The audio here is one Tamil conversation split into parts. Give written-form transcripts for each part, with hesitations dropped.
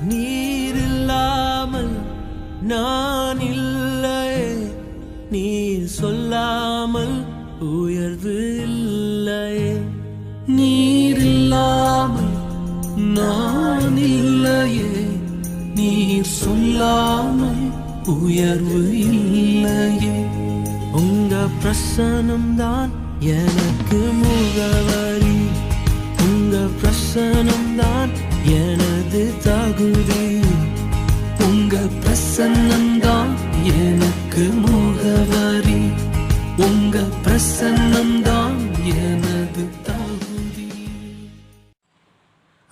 நீர் இல்லாமல் நான் இல்லையே, நீர் சொல்லாமல் உயர்வு இல்லையே. நீர் இல்லாமல் நான் இல்லையே, நீர் சொல்லாமல் உயர்வு இல்லையே. உங்க பிரசனம்தான் எனக்கு முகவரி, உங்க பிரசனம்தான் எனது தகுதி, உங்க பிரசன்னம்தான் எனக்கு முகவரி, உங்க பிரசன்னம்தான் எனது தகுதி.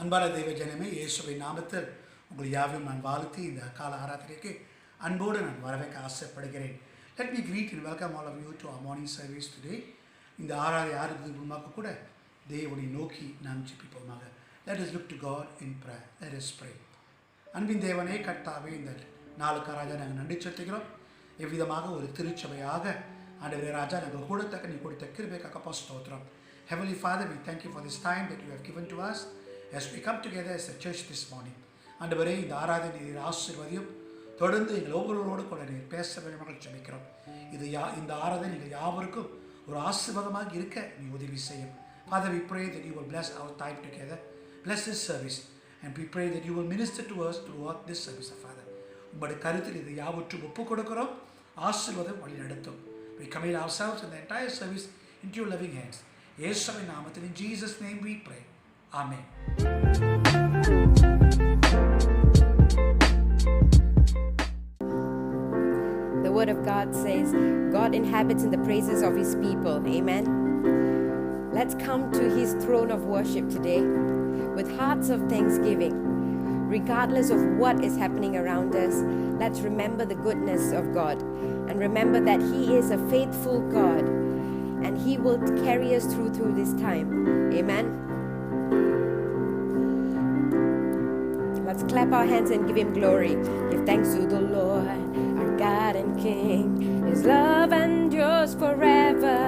அன்பான தெய்வ ஜனமே, இயேசுவின் நாமத்தில் உங்கள் யாவையும் நான் வாழ்த்தி இந்த கால ஆராதனைக்கு அன்போடு நான் வரவேற்க ஆசைப்படுகிறேன். Let me greet and welcome all of you to our morning service today. இந்த ஆராதனை மூலமாக கூட தேவனை நோக்கி நாம் ஜெபிப்போமாக. Let us look to God in prayer. Let us pray. அன்பின் தேவனே, கர்த்தாவே, இந்த நாளுக்கு ராஜா நாங்கள் நன்றி செலுத்துகிறோம். எவ்விதமாக ஒரு திருச்சபையாக ஆண்டவரே ராஜா நாங்கள் கொடுத்த நீ கொடுத்த கிருபைக்காக ஸ்தோத்திரம். Heavenly Father, we thank you for this time that you have given to us as we come together as a church this morning. ஆண்டவரே, இந்த ஆராதனை நீர் ஆசீர்வதியும், தொடர்ந்து எங்கள் ஒவ்வொருவரோடு கூட நீர் பேச வேண்டும் ஜெபிக்கிறோம். இந்த ஆராதனை நீங்கள் யாவருக்கும் ஒரு ஆசீர்வாதமாக இருக்க நீ உதவி செய்யும். Father, we pray that you will bless our time together, bless this service, and we pray that you will minister to us throughout this service, Father. உங்களுடைய கருத்தில் இது யாவற்றும் ஒப்புக் கொடுக்கிறோம். ஆசீர்வாதம் வழி நடத்தும். We commit ourselves and the entire service into your loving hands. இயேசுவின் நாமத்தில், in Jesus' name we pray. Amen. The word of God says, God inhabits in the praises of his people. Amen. Let's come to his throne of worship today with hearts of thanksgiving. Regardless of what is happening around us, let's remember the goodness of God and remember that he is a faithful God and he will carry us through this time. Amen. Let's clap our hands and give him glory. Give thanks to the Lord, our God and King. His love endures forever,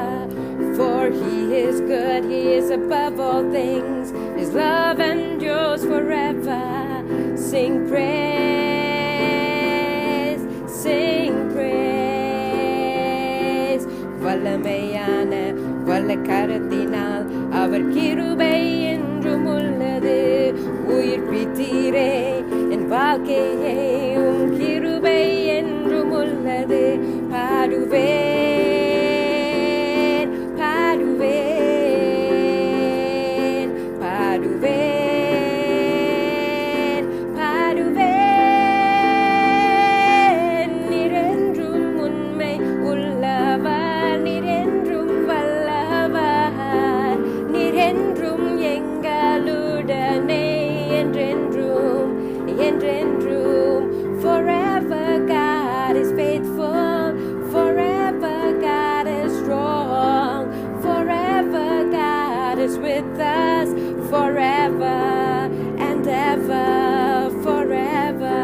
for he is good, he is above all things. His love endures forever. Sing praise, sing praise. வல்லமையான வல்லக்கரத்தினால் அவர் கிருபை என்றும் உள்ளது. உயிர்ப்பித்தீரே என் வாழ்க்கையை, உம் கிருபை என்றும் உள்ளது. பாடுவேன், பாடுவேன், பாடுவேன், பாடுவேன். நீரென்றும் உண்மை உள்ளவர், நீரென்றும் வல்லவர், நீரென்றும் எங்களுடனே என்றென்றும், என்றென்றும். Forever God is faithful, forever God is strong, forever God is with us, forever and ever, forever.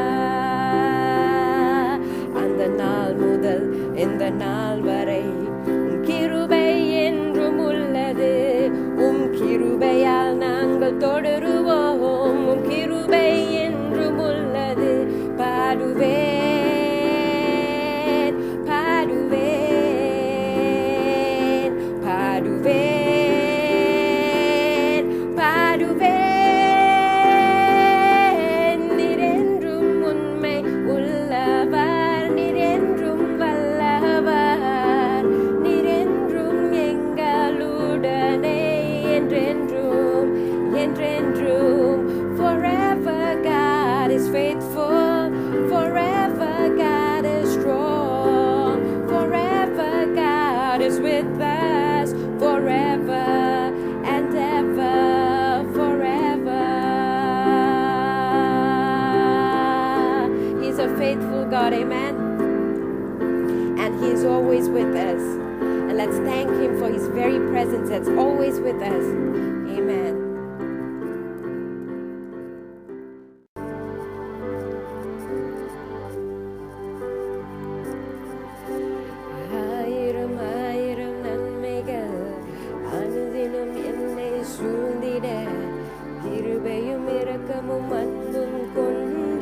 அந்த நாள் முதல் இந்த நாள் வரை உம் கிருபை என்றும் உள்ளது. உம் கிருபையால் நாங்கள் தொடருவோம், உம் கிருபை என்றும் உள்ளது. பாடுவேன், பாடுவேன், பாடுவேன், பாடுவேன். நீரென்றும் உண்மை உள்ளவர், நீரென்றும் வல்லவர், நீரென்றும் எங்களுடனே என்றென்றும், என்றென்றும். Forever God is faithful, forever God is strong, forever God is with us, forever and ever, forever. He's a faithful God, amen. And he is always with us. And let's thank him for his very presence that's always with us. Amen. கிருபையும் இரக்கமும் அன்பும் கொண்டு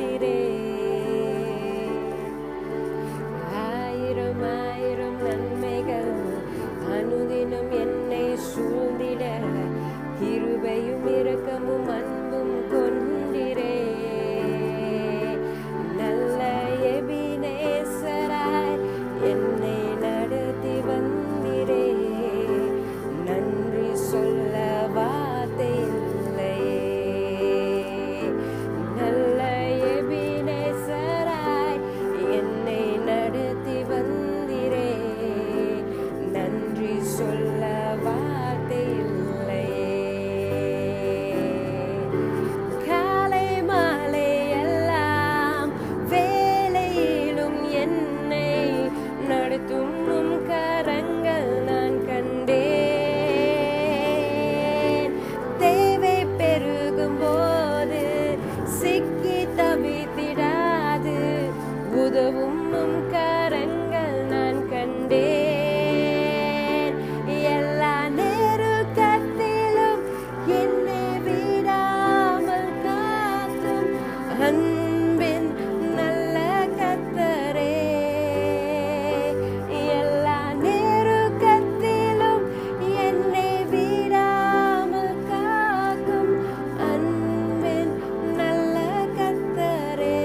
தவித்திடாது உதவும் உம் கரங்கள் நான் கண்டேன். எல்லா நெருக்கத்திலும் என்னை விடாமல் காக்கும் அன்பின் நல்ல கர்த்தரே. எல்லா நெருக்கத்திலும் என்னை விடாமல் காக்கும் அன்பின் நல்ல கர்த்தரே.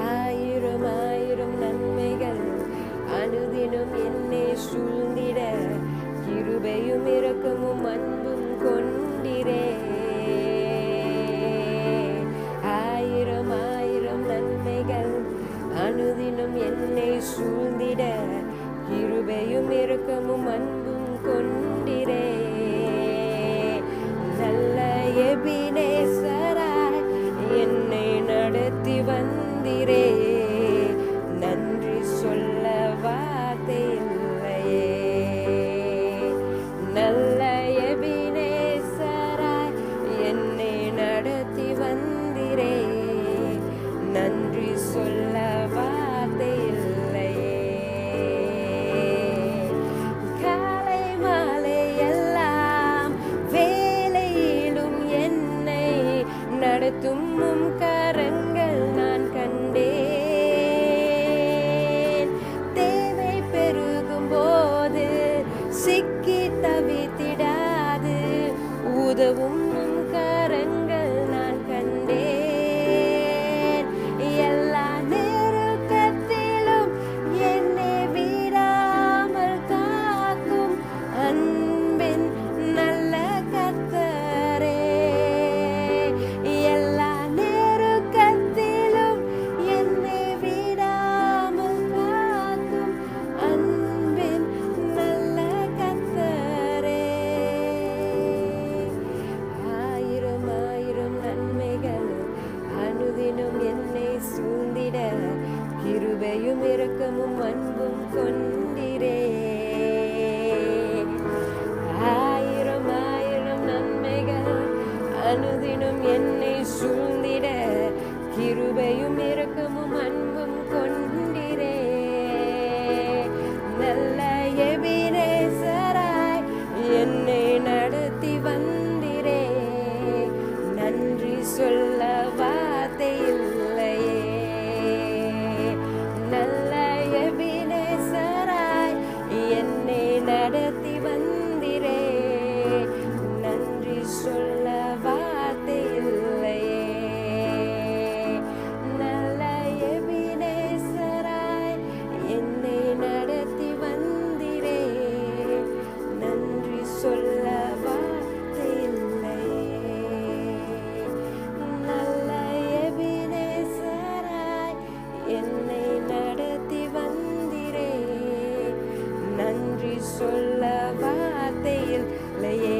ஆயிரம் ஆயிரம் நன்மைகள் அனுதினம் என்னை சூழ்ந்திட கிருபையும் இரக்கமும் அன்பும் கொண்டிரே. ஆயிரம் ஆயிரம் நன்மைகள் அனுதினம் என்னை சூழ்ந்திட கிருபையும் இரக்கமும் அன்பும் கொண்டிரே. நல்ல எபினேசராய் என்னை நடத்தி வந்திரே. நன்றி சொல்ல வார்த்தை இல்லையே. நல்ல எபினேசராய் என்னை நடத்தி வந்திரே. நன்றி சொல்ல வார்த்தை இல்லையே. காலை மாலை எல்லாம் வேலையிலும் என்னை நடத்தும் உம் கரங்கள் நான் கண்டேன். தேவை பெருகும் போது சிக்கி தவித்திடாது உதவும் உம் கரங்கள் நான் கண்டேன். எல்லா நெருக்கத்திலும் என்னை விடாமல் காக்கும் அன்பின் நல்ல கர்த்தரே. எல்லா நெருக்கத்திலும் என்னை விடாமல் காக்கும் அன்பின் நல்ல கர்த்தரே. ஆயிரம் ஆயிரம் நன்மைகள் அனுதினம் என்னை சூழ்ந்திட கிருபையும் இரக்கமும் அன்பும் கொண்டிரே. ஆயிரம் ஆயிரம் நன்மைகள் அனுதினம் என்னை சூழ்ந்திட கிருபையும் இரக்கமும் அன்பும் கொண்டிரே. நல்ல எபினேசராய் என்னை நடத்தி வந்திரே. நன்றி சொல்ல வார்த்தை இல்லையே. நல்ல எபினேசராய் என்னை நடத்தி வந்திரே. நன்றி சொல்ல வார்த்தை இல்லையே. நல்ல எபினேசராய் என்னை நடத்தி வந்திரே. நன்றி சொல்ல வார்த்தை இல்லையே. நல்ல எபினேசராய் என்னை நடத்தி வந்திரே. நன்றி சொல்ல வார்த்தை இல்லையே.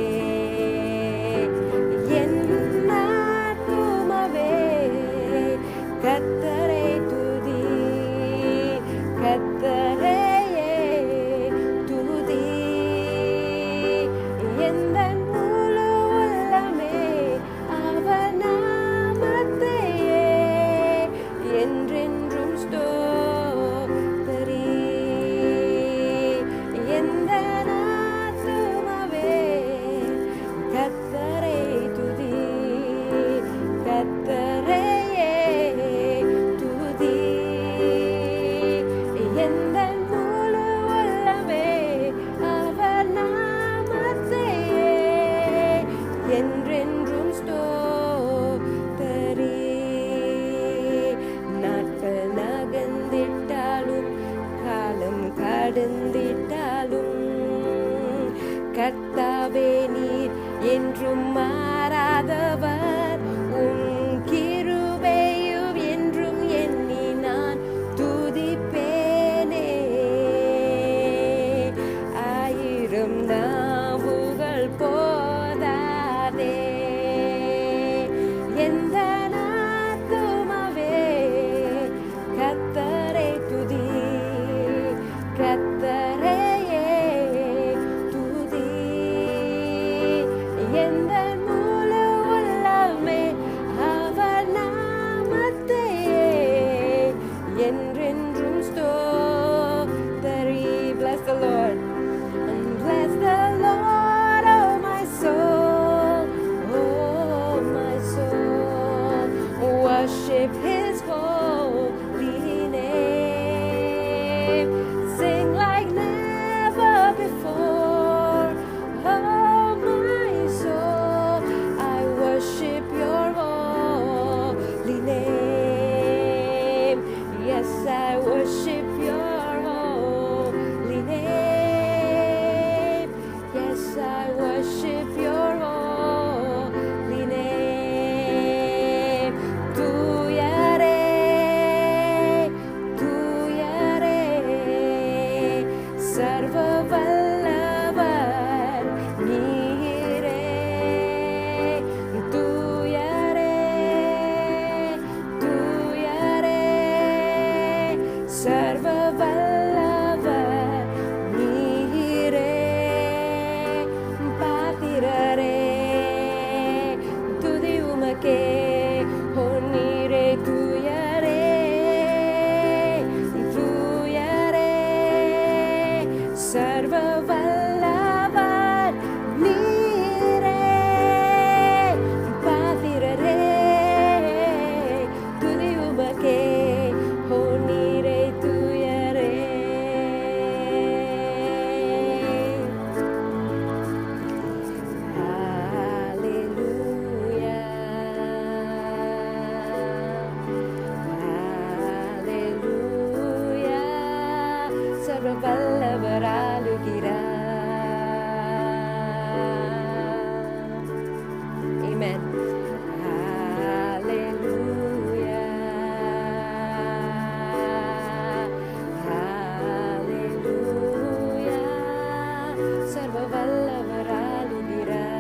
என் ஆத்துமாவே கர்த்தரை துதி. கர்த்தரையே துதி. எந்தன் முழு உள்ளமே அவர் நாமத்தையே என்றென்றும் ஸ்தோத்தரி. எந்தன் ஆத்துமாவே கர்த்தரை துதி. கர்த்தரையே துதி. எந்தன் முழு உள்ளமே அவர் நாமத்தையே என்றென்றும் ஸ்தோத்தரி. நாட்கள் நகர்ந்திட்டாலும் காலம் கடந்திட்டாலும் கர்த்தாவே நீர் என்றும் மாறாதவர். உம் கிருபையும் என்றும் எண்ணி நான் துதிப்பேனே. ஆயிரம் நாவுகள் போதாதே. எந்த ஆத்துமாவே கர்த்தரை துதி. கர்த்தரையே துதி. எந்த முழு உள்ளமே உமக்கே பொன்னீரே தூயரே தூயரே சர்வ வல்லவர் நீரே பாத்திரரே துதி உமக்கே பொன்னீரே தூயரே வல்லவர் ஆளுகிறார். Amen. Hallelujah. Hallelujah. சர்வ வல்லவர் ஆளுகிறார்.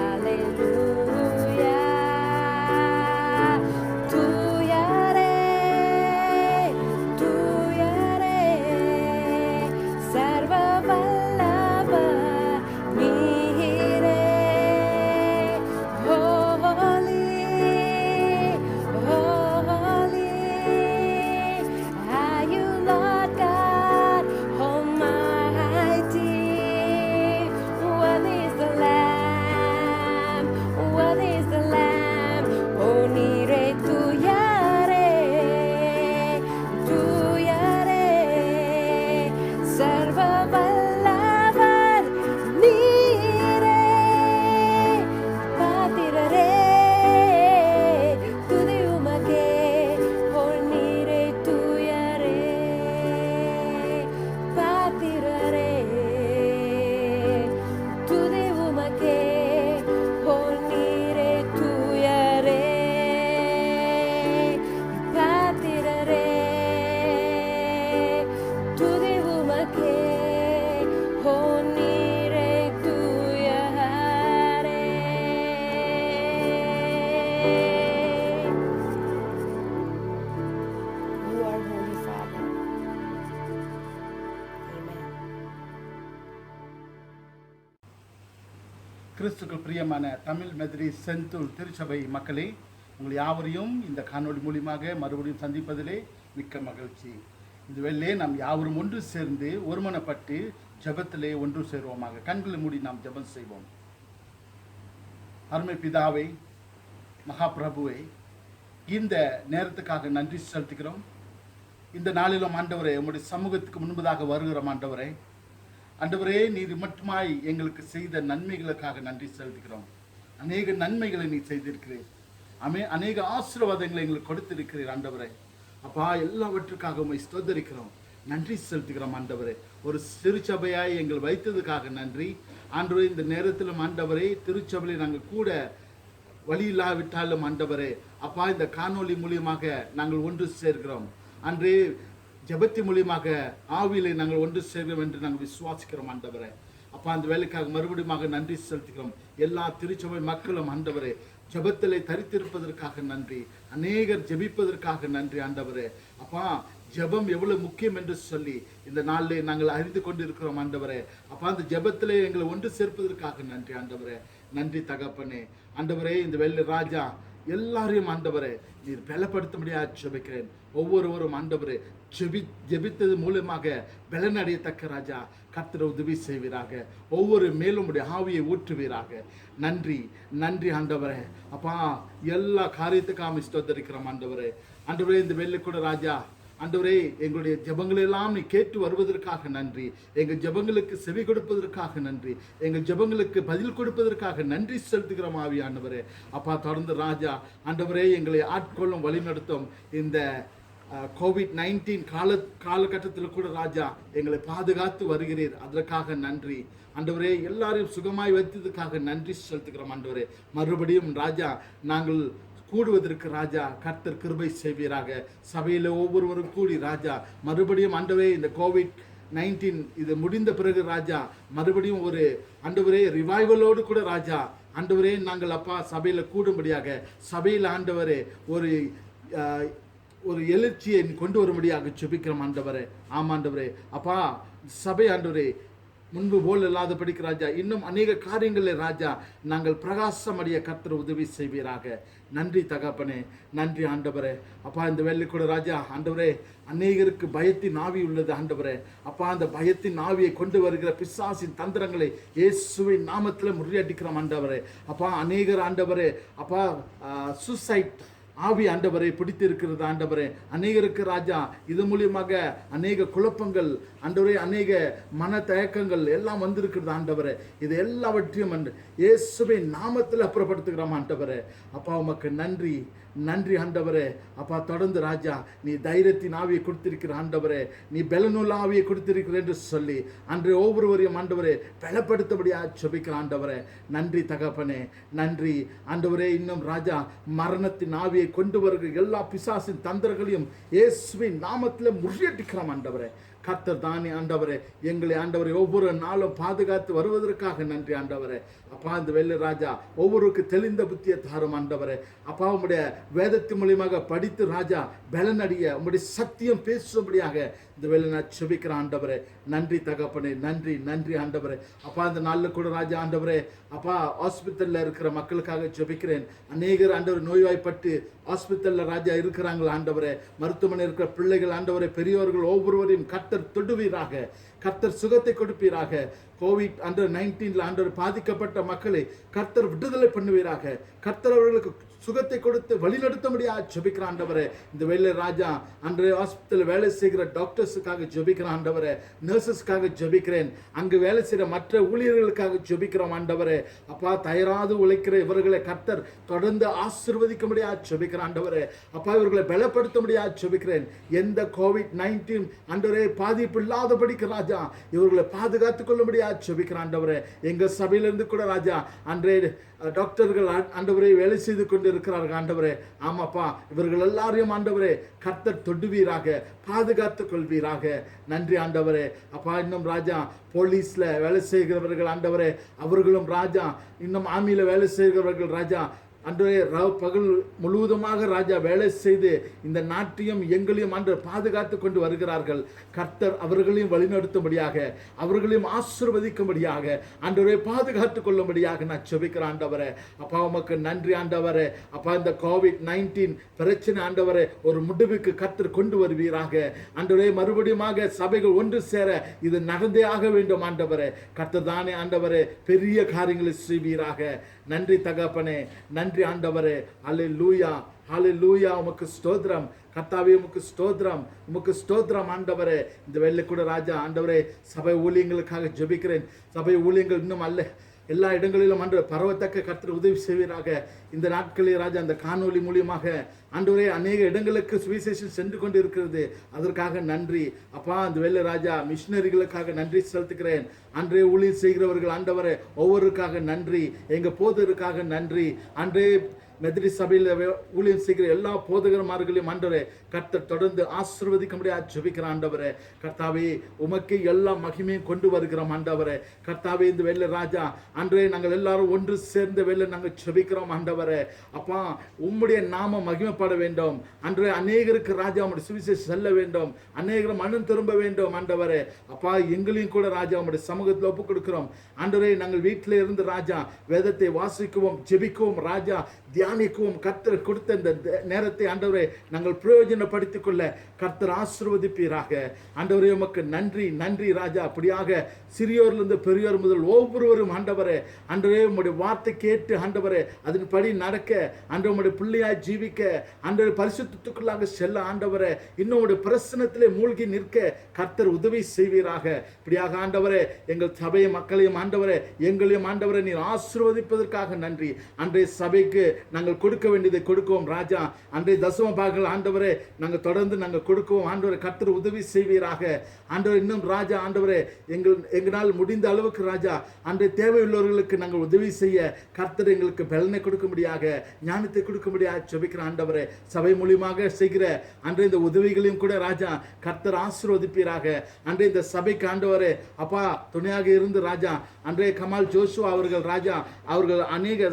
Hallelujah. தூயரே தூயரே சர்வ வல்லவர் நீரே holy holy are you Lord God Almighty. Worthy is the Lamb, worthy is the Lamb. Oh நீரே தூயரே தூயரே சர்வ வல்லவர் நீரே பாத்திரரே துதி உமக்கே பொன்னீரே தூயரே பாத்திரரே துதி உமக்கே பொன்னீரே தூயரே பாத்திரரே துதி உமக்கே பொன்னீரே தூயரே. You are Holy Father. Amen. கிறிஸ்துக்குள் பிரியமான தமிழ் மெத்ரி செந்தூல் திருச்சபை மக்களே, உங்கள் யாவரையும் இந்த காணொளி மூலியமாக மறுபடியும் சந்திப்பதிலே மிக்க மகிழ்ச்சி. இந்த வேளையிலே நாம் யாவரும் ஒன்று சேர்ந்து ஒருமனப்பட்டு ஜெபத்திலே ஒன்று சேருவோமாக. கண்களை மூடி நாம் ஜெபம் செய்வோம். அருமை பிதாவே, மகாபிரபுவே, இந்த நேரத்துக்காக நன்றி செலுத்துகிறோம். இந்த நாளிலும் ஆண்டவரே, உம்முடைய சமூகத்துக்கு முன்பதாக வருகிறோம். ஆண்டவரே, நீர் மட்டுமாய் எங்களுக்கு செய்த நன்மைகளுக்காக நன்றி செலுத்துகிறோம். அநேக நன்மைகளை நீ செய்திருக்கிறீர். அநேக ஆசீர்வாதங்களை எங்களுக்கு கொடுத்திருக்கிறீர். ஆண்டவரே அப்பா, எல்லாவற்றுக்காக உம்மை ஸ்தோத்திரிக்கிறோம், நன்றி செலுத்துகிறோம். ஆண்டவரே, ஒரு திருச்சபையாய் எங்கள் வைத்ததுக்காக நன்றி. ஆண்டவரே, இந்த நேரத்திலும் ஆண்டவரே, திருச்சபையில் நாங்கள் கூட வழி இல்லாவிட்டாலும் ஆண்டவரே அப்பா, இந்த காணொளி மூலியமாக நாங்கள் ஒன்று சேர்க்கிறோம். அன்றே ஜெபத்தி மூலியமாக ஆவியிலே நாங்கள் ஒன்று சேர்க்கிறோம் என்று நாங்கள் விசுவாசிக்கிறோம். ஆண்டவரே அப்பா, அந்த வேலைக்காக மறுபடியும் நன்றி செலுத்துகிறோம். எல்லா திருச்சபை மக்களும் ஆண்டவரே ஜெபத்திலே தரித்திருப்பதற்காக நன்றி. அநேகர் ஜெபிப்பதற்காக நன்றி. ஆண்டவரே அப்பா, ஜெபம் எவ்வளவு முக்கியம் என்று சொல்லி இந்த நாளிலே நாங்கள் அறிந்து கொண்டிருக்கிறோம். ஆண்டவரே அப்பா, அந்த ஜெபத்திலே எங்களை ஒன்று சேர்ப்பதற்காக நன்றி. ஆண்டவரே நன்றி தகப்பனே. ஆண்டவரே, இந்த வெள்ளி ராஜா எல்லாரையும் ஆண்டவரே நீர் பலப்படுத்த முடியாது ஜெபிக்கிறேன். ஒவ்வொருவரும் ஆண்டவரே ஜெபித்தது மூலமாக பலனடையத்தக்க ராஜா கர்த்தர் உதவி செய்வீராக. ஒவ்வொரு மேலும் உடைய ஆவியை ஊற்றுவீராக. நன்றி நன்றி ஆண்டவரே அப்பா, எல்லா காரியத்துக்காக ஸ்தோத்திரிக்கிறோம். ஆண்டவரே இந்த வெள்ளி கூட ராஜா ஆண்டவரே, எங்களுடைய ஜெபங்களெல்லாம் நீ கேட்டு வருவதற்காக நன்றி. எங்கள் ஜெபங்களுக்கு செவி கொடுப்பதற்காக நன்றி. எங்கள் ஜெபங்களுக்கு பதில் கொடுப்பதற்காக நன்றி செலுத்துகிறோம். ஆவியானவரே அப்பா, தொடர்ந்து ராஜா ஆண்டவரே எங்களை ஆட்கொள்ளும் வழி நடத்தும். இந்த COVID-19 காலகட்டத்தில் கூட ராஜா எங்களை பாதுகாத்து வருகிறீர், அதற்காக நன்றி. ஆண்டவரே, எல்லாரையும் சுகமாய் வைத்ததுக்காக நன்றி செலுத்துகிறோம். ஆண்டவரே, மறுபடியும் ராஜா நாங்கள் கூடுவதற்கு ராஜா கர்த்தர் கிருபை செய்வீராக. சபையில் ஒவ்வொருவரும் கூடி ராஜா மறுபடியும் ஆண்டவரே இந்த COVID-19 இது முடிந்த பிறகு ராஜா மறுபடியும் ஒரு ஆண்டவரே ரிவைவலோடு கூட ராஜா ஆண்டவரே நாங்கள் அப்பா சபையில் கூடும்படியாக, சபையில் ஆண்டவரே ஒரு எழுச்சியை கொண்டு வரும்படியாக ஜெபிக்கிறோம். ஆண்டவரே ஆமாண்டவரே அப்பா, சபை ஆண்டவரே முன்பு போல் இல்லாதபடிக்கு ராஜா இன்னும் அநேக காரியங்களில் ராஜா நாங்கள் பிரகாசம் அடைய கர்த்தர் உதவி செய்வீராக. நன்றி தகப்பனே, நன்றி ஆண்டவரே. அப்பா இந்த வேலை கூட ராஜா ஆண்டவரே அநேகருக்கு பயத்தின் ஆவி உள்ளது ஆண்டவரே. அப்பா அந்த பயத்தின் ஆவியை கொண்டு வருகிற பிசாசின் தந்திரங்களை இயேசுவின் நாமத்தில் முறியடிக்கிறோம் ஆண்டவரே. அப்பா அநேகர் ஆண்டவரே அப்பா சூசைட் ஆவி ஆண்டவரை பிடித்து இருக்கிறது ஆண்டவரே. அநேகருக்கு ராஜா இது மூலியமாக அநேக குழப்பங்கள் ஆண்டவரே, அநேக மன தயக்கங்கள் எல்லாம் வந்திருக்கிறது ஆண்டவரே. இது எல்லாவற்றையும் இயேசுவின் நாமத்தில் அப்புறப்படுத்துகிறோம் ஆண்டவரே. அப்பா உமக்கு நன்றி, நன்றி ஆண்டவரே. அப்பா தொடர்ந்து ராஜா நீ தைரியத்தின் ஆவியை கொடுத்திருக்கிற ஆண்டவரே, நீ பலனுள்ள ஆவியை கொடுத்திருக்கிற என்று சொல்லி அன்று ஒவ்வொருவரையும் ஆண்டவரே பலப்படுத்தபடியா ஜெபிக்கிற ஆண்டவரே. நன்றி தகப்பனே, நன்றி ஆண்டவரே. இன்னும் ராஜா மரணத்தின் ஆவியை கொண்டு வருகிற எல்லா பிசாசின் தந்திரங்களையும் இயேசுவின் நாமத்தில் முறியடிக்கிறோம் ஆண்டவரே. கர்த்தர் தானே ஆண்டவரே எங்களை ஆண்டவரை ஒவ்வொரு நாளும் பாதுகாத்து வருவதற்காக நன்றி ஆண்டவரே. அப்பா இந்த வெள்ளை ராஜா ஒவ்வொருக்கு தெளிந்த புத்தியை தாரும் ஆண்டவரே. அப்பா உம்முடைய வேதத்தின் மூலியமாக படித்து ராஜா பலனடைய உம்முடைய சத்தியம் பேசும்படியாக இந்த வேலை நான் செபிக்கிற ஆண்டவரே. நன்றி தகப்பனே, நன்றி, நன்றி ஆண்டவரே. அப்பா இந்த நாளில் கூட ராஜா ஆண்டவரே அப்பா ஹாஸ்பிட்டலில் இருக்கிற மக்களுக்காக ஜெபிக்கிறேன். அநேகர் ஆண்டவர் நோய்வாய்ப்பட்டு ஹாஸ்பிட்டலில் ராஜா இருக்கிறாங்களா ஆண்டவரே. மருத்துவமனை இருக்கிற பிள்ளைகள் ஆண்டவரே, பெரியவர்கள் ஒவ்வொருவரையும் கர்த்தர் தொடுவீராக, கர்த்தர் சுகத்தை கொடுப்பீராக. COVID-19 ஆண்டவர் பாதிக்கப்பட்ட மக்களை கர்த்தர் விடுதலை பண்ணுவீராக. கர்த்தர் அவர்களுக்கு சுகத்தை கொடுத்து வழிநடத்த முடியாது ஜெபிக்கிற ஆண்டவரே. இந்த வேலை ராஜா அன்றைய ஹாஸ்பிட்டல் வேலை செய்கிற டாக்டர்ஸுக்காக ஜெபிக்கிற ஆண்டவரே, நர்சஸ்க்காக ஜெபிக்கிறேன். அங்கு வேலை செய்கிற மற்ற ஊழியர்களுக்காக ஜெபிக்கிறோம் ஆண்டவரே. அப்பா தயாராது உழைக்கிற இவர்களை கர்த்தர் தொடர்ந்து ஆசீர்வதிக்க முடியாது ஜெபிக்கிற ஆண்டவரே. அப்பா இவர்களை பலப்படுத்த முடியாது ஜெபிக்கிறேன். எந்த COVID-19 ஆண்டவரே பாதிப்பு இல்லாதபடிக்கு ராஜா இவர்களை பாதுகாத்துக் கொள்ள முடியாது ஜெபிக்கிற ஆண்டவரே. எங்க சபையிலிருந்து கூட ராஜா அன்றைய டாக்டர்கள் ஆண்டவரே வேலை செய்து கொண்டு இருக்கிறார்கள் ஆண்டவரே. ஆமாப்பா இவர்கள் எல்லாரையும் ஆண்டவரே கர்த்தர் தொடுவீராக, பாதுகாத்துக் கொள்வீராக. நன்றி ஆண்டவரே. அப்பா இன்னும் ராஜா போலீஸ்ல வேலை செய்கிறவர்கள் ஆண்டவரே, அவர்களும் ராஜா இன்னும் ஆர்மியில வேலை செய்கிறவர்கள் ராஜா அன்றே பகல் முழுவதுமாக ராஜா வேலை செய்து இந்த நாட்டையும் எங்களையும் அன்று பாதுகாத்து கொண்டு வருகிறார்கள். கர்த்தர் அவர்களையும் வழிநடத்தும்படியாக, அவர்களையும் ஆசீர்வதிக்கும்படியாக, அன்றே பாதுகாத்து கொள்ளும்படியாக நான் ஜெபிக்கிறேன் ஆண்டவரே. அப்பா உமக்கு நன்றி ஆண்டவரே. அப்பா இந்த COVID-19 பிரச்சனை ஆண்டவரே ஒரு முடிவுக்கு கர்த்தர் கொண்டு வருவீராக. அன்றே மறுபடியுமாக சபைகள் ஒன்று சேர இது நடந்தே ஆக வேண்டும் ஆண்டவரே. கர்த்தர் தானே ஆண்டவரே பெரிய காரியங்களை செய்வீராக. நன்றி தகப்பனே, நன்றி ஆண்டவரே. அல்லேலூயா, அல்லேலூயா. உமக்கு ஸ்தோத்திரம் கர்த்தாவே, உமக்கு ஸ்தோத்திரம், உமக்கு ஸ்தோத்திரம் ஆண்டவரே. இந்த வெள்ளை கூட ராஜா ஆண்டவரே சபை ஊழியங்களுக்காக ஜெபிக்கிறேன். சபை ஊழியங்கள் இன்னும் அல்ல எல்லா இடங்களிலும் அன்று பரவத்தக்க கர்த்தர் உதவி செய்வீராக. இந்த நாட்களில் ராஜா அந்த காணொலி மூலியமாக ஆண்டவரே அநேக இடங்களுக்கு சுவிசேஷம் சென்று கொண்டு இருக்கிறது. அதற்காக நன்றி அப்பா. அந்த வெள்ளை ராஜா மிஷினரிகளுக்காக நன்றி செலுத்துகிறேன். அன்றே ஊழியர் செய்கிறவர்கள் ஆண்டவரே ஒவ்வொருக்காக நன்றி, எங்க போதருக்காக நன்றி. அன்றே மெத்ரி சபையில் ஊழியம் செய்கிற எல்லா போதகர்மார்களையும் ஆண்டவரே கர்த்தர் தொடர்ந்து ஆசீர்வதிக்க முடியாது ஜெபிக்கிற ஆண்டவரே. கர்த்தாவே உமக்கு எல்லா மகிமையும் கொண்டு வருகிறோம் ஆண்டவரே. கர்த்தாவே இந்த வெள்ளை ராஜா அன்றே நாங்கள் எல்லாரும் ஒன்று சேர்ந்த வெள்ளை நாங்கள் ஜெபிக்கிறோம் ஆண்டவரே. அப்பா உம்முடைய நாம மகிமைப்பட வேண்டும். அன்றே அநேகருக்கு ராஜா உம்முடைய சுவிசேஷம் செல்ல வேண்டும், அநேகரும் மனம் திரும்ப வேண்டும் ஆண்டவரே. அப்பா எங்களையும் கூட ராஜா உம்முடைய சமூகத்தில் ஒப்புக் கொடுக்கிறோம் ஆண்டவரே. நாங்கள் வீட்டில் இருந்து ராஜா வேதத்தை வாசிக்கவும் ஜெபிக்கவும் ராஜா தியானிக்கவும் கர்த்தர் கொடுத்த இந்த நேரத்தை ஆண்டவரே நாங்கள் பிரயோஜனப்படுத்திக் கொள்ள கர்த்தர் ஆசீர்வதிப்பீராக. ஆண்டவரே உமக்கு நன்றி, நன்றி ராஜா. அப்படியாக சிறியோரிலிருந்து பெரியோர் முதல் ஒவ்வொருவரும் ஆண்டவரே ஆண்டவரே உம்முடைய வார்த்தை கேட்டு ஆண்டவரே அதன்படி நடக்க, ஆண்டவரே உம்முடைய பிள்ளையாய் ஜீவிக்க, ஆண்டவரே பரிசுத்தத்துக்குள்ளாக செல்ல ஆண்டவரே இன்னும் உம்முடைய பிரசன்னத்திலே மூழ்கி நிற்க கர்த்தர் உதவி செய்வீராக. இப்படியாக ஆண்டவரே எங்கள் சபை மக்களையும் ஆண்டவரே எங்களையும் ஆண்டவரே நீர் ஆசீர்வதிப்பதற்காக நன்றி. அன்றைய சபைக்கு நாங்கள் கொடுக்க வேண்டியதை கொடுக்குவோம் ராஜா. அன்றைய தசம பாகங்கள் ஆண்டவரே நாங்கள் தொடர்ந்து நாங்கள் கொடுக்குவோம் ஆண்டவரே. கர்த்தர் உதவி செய்வீராக ஆண்டவரே. இன்னும் ராஜா ஆண்டவரே எங்களால் முடிந்த அளவுக்கு ராஜா அன்றைய தேவையுள்ளவர்களுக்கு நாங்கள் உதவி செய்ய கர்த்தர் எங்களுக்கு பலனை கொடுக்கும்படியாக, ஞானத்தை கொடுக்கும்படியாக ஜெபிக்கிற ஆண்டவரே. சபை மூலியமாக செய்கிற அன்றைய இந்த உதவிகளையும் கூட ராஜா கர்த்தர் ஆசீர்வதிப்பீராக. அன்றைய இந்த சபைக்கு ஆண்டவரே அப்பா துணையாக இருந்து ராஜா அன்றைய கமால் ஜோஷுவா அவர்கள் ராஜா அவர்கள் அநேக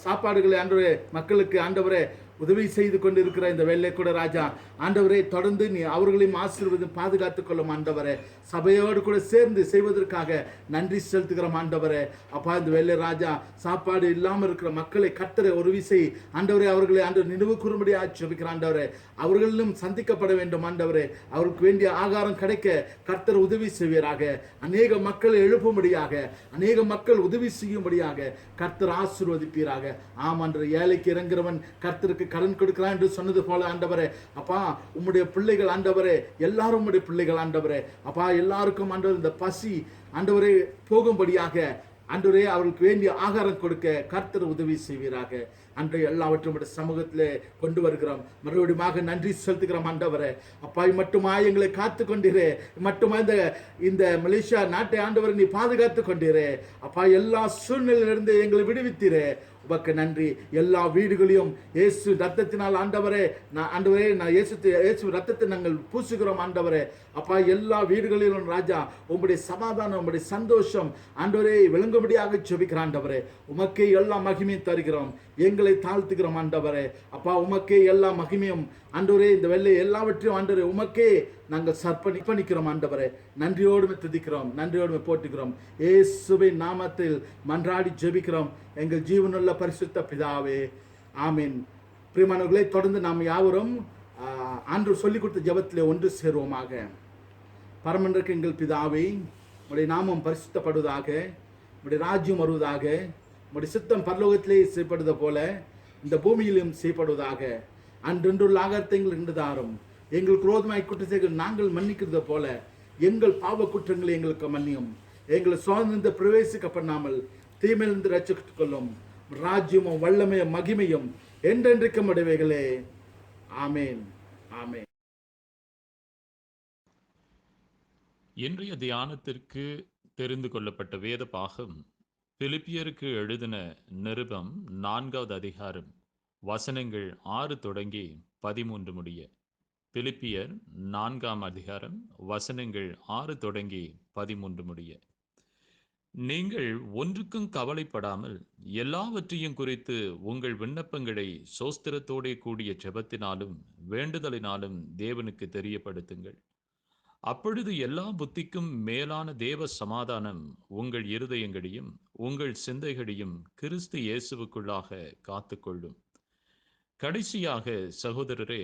சாப்பாடுகளை ஆண்டவரே மக்களுக்கு ஆண்டவரே உதவி செய்து கொண்டிருக்கிற இந்த வேலை கூட ராஜா ஆண்டவரே தொடர்ந்து நீ அவர்களையும் ஆசீர்வதித்து பாதுகாத்துக் கொள்ளும் ஆண்டவரே. சபையோடு கூட சேர்ந்து செய்வதற்காக நன்றி செலுத்துகிறோம் ஆண்டவரே. அப்பா இந்த வேலை ராஜா சாப்பாடு இல்லாமல் இருக்கிற மக்களை கர்த்தரை ஒரு விசை ஆண்டவரே அவர்களை ஆண்டவர் நினைவு கூறும்படியாக ஜெபிக்கிற ஆண்டவரே. அவர்களும் சந்திக்கப்பட வேண்டும் ஆண்டவரே. அவருக்கு வேண்டிய ஆகாரம் கிடைக்க கர்த்தர் உதவி செய்வீராக. அநேக மக்களை எழுப்பும்படியாக, அநேக மக்கள் உதவி செய்யும்படியாக கர்த்தர் ஆசீர்வதிப்பீராக. ஆமான்ற ஏழைக்கு இறங்குறவன் கர்த்தருக்கு கடன் கொடுக்கிறான் என்று சொன்னது போல ஆண்டவரே, அப்பா உம்முடைய பிள்ளைகள் ஆண்டவரே, எல்லாரும் உம்முடைய பிள்ளைகள் ஆண்டவரே. அப்பா எல்லாருக்கும் ஆண்டவர் இந்த பசி ஆண்டவரே போகும்படியாக ஆண்டவரே அவர்களுக்கு வேண்டிய ஆகாரம் கொடுக்க கர்த்தர் உதவி செய்வீராக. அன்றைய எல்லாவற்றும் சமூகத்தில் கொண்டு வருகிறோம். மறுபடியும் நன்றி செலுத்துகிறோம் ஆண்டவரே. அப்பா மட்டுமா எங்களை காத்து கொண்டீரே, மட்டுமா இந்த மலேசியா நாட்டை ஆண்டவரை நீ பாதுகாத்து கொண்டீரே. அப்பா எல்லா சூழ்நிலையிலிருந்து எங்களை விடுவித்தீரே. உமக்கு நன்றி. எல்லா வீடுகளையும் இயேசு ரத்தத்தினால் ஆண்டவரே நான் இயேசு ரத்தத்தை நாங்கள் பூசுகிறோம் ஆண்டவரே. அப்பா எல்லா வீடுகளிலும் ராஜா உங்களுடைய சமாதானம், உங்களுடைய சந்தோஷம் ஆண்டவரே விளங்கும்படியாக ஜெபிக்கிற ஆண்டவரே. உமக்கே எல்லா மகிமையும் தருகிறோம், எங்களை தாழ்த்துகிறோம் ஆண்டவரே. அப்பா உமக்கே எல்லா மகிமையும் ஆண்டவரே, இந்த வெள்ளை எல்லாவற்றையும் ஆண்டவரே உமக்கே நாங்கள் சர்ப்பணிக்கிறோம் ஆண்டவரே. நன்றியோடுமே துதிக்கிறோம், நன்றியோடுமே போட்டுக்கிறோம். இயேசுவின் நாமத்தில் மன்றாடி ஜெபிக்கிறோம் எங்கள் ஜீவனுள்ள பரிசுத்த பிதாவே, ஆமீன். பிரியமானவர்களே, தொடர்ந்து நாம் யாவரும் ஆண்டவர் சொல்லிக் கொடுத்த ஜெபத்திலே ஒன்று சேருவோமாக. பரமன்றிருக்கிற எங்கள் பிதாவே, உம்முடைய நாமம் பரிசுத்தப்படுவதாக, உம்முடைய ராஜ்யம் வருவதாக, உம்முடைய சித்தம் பரலோகத்திலே செய்யப்படுவதை போல இந்த பூமியிலும் செய்யப்படுவதாக. அன்றென்றுள்ள ஆகாரத்தை எங்களுக்கு இன்று தாரும். எங்கள் குரோதமாய் குற்றத்தைகள் நாங்கள் மன்னிக்கிறது போல எங்கள் பாவ குற்றங்களை எங்களுக்கு மன்னியும். எங்களை சுதந்திர பிரவேசிக்க பண்ணாமல் தீமையிலிருந்து ரட்சித்துக் கொள்ளும். ராஜ்யமும் வல்லமையும் மகிமையும் என்றென்றைக்கும் உடையவைகளே. ஆமேன், ஆமேன். இன்றைய தியானத்திற்கு தெரிந்து கொள்ளப்பட்ட வேத பாகம் பிலிப்பியருக்கு எழுதின நிருபம் 4வது அதிகாரம் வசனங்கள் 6 தொடங்கி 13 முடிய. பிலிப்பியர் 4ஆம் அதிகாரம் வசனங்கள் 6 தொடங்கி 13 முடிய. நீங்கள் ஒன்றுக்கும் கவலைப்படாமல் எல்லாவற்றையும் குறித்து உங்கள் விண்ணப்பங்களை சோஸ்திரத்தோடே கூடிய ஜெபத்தினாலும் வேண்டுதலினாலும் தேவனுக்கு தெரியப்படுத்துங்கள். அப்பொழுது எல்லா புத்திக்கும் மேலான தேவ சமாதானம் உங்கள் இருதயங்களையும் உங்கள் சிந்தைகளையும் கிறிஸ்து இயேசுவுக்குள்ளாக காத்துக்கொள்ளும். கடைசியாக சகோதரரே,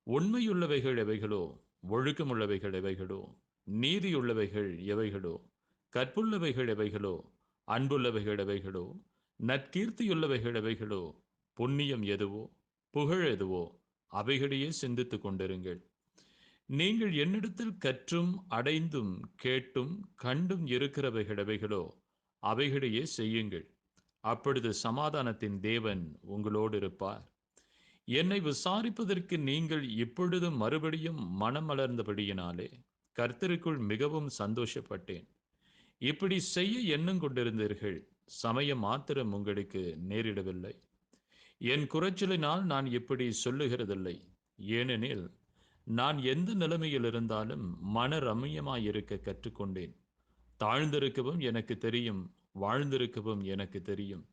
உண்மையுள்ளவைகள் எவைகளோ, ஒழுக்கமுள்ளவைகள் எவைகளோ, நீதியுள்ளவைகள் எவைகளோ, கற்புள்ளவைகள் எவைகளோ, அன்புள்ளவைகள் எவைகளோ, நற்கீர்த்தியுள்ளவைகள் எவைகளோ, புண்ணியம் எதுவோ, புகழ் எதுவோ, அவைகளையே சிந்தித்துக் கொண்டிருங்கள். நீங்கள் என்னிடத்தில் கற்றும் அடைந்தும் கேட்டும் கண்டும் இருக்கிறவைகள் எவைகளோ அவைகளையே செய்யுங்கள். அப்பொழுது சமாதானத்தின் தேவன் உங்களோடு இருப்பார். என்னை விசாரிப்பதற்கு நீங்கள் இப்பொழுது மறுபடியும் மனமலர்ந்தபடியினாலே கர்த்தருக்குள் மிகவும் சந்தோஷப்பட்டேன். இப்படி செய்ய எண்ணம் கொண்டிருந்தீர்கள், சமயம் மாத்திரம் உங்களுக்கு நேரிடவில்லை. என் குறைச்சலினால் நான் இப்படி சொல்லுகிறதில்லை. ஏனெனில் நான் எந்த நிலைமையில் இருந்தாலும் மன ரம்மியமாயிருக்க கற்றுக்கொண்டேன். தாழ்ந்திருக்கவும் எனக்கு தெரியும், வாழ்ந்திருக்கவும் எனக்கு தெரியும்.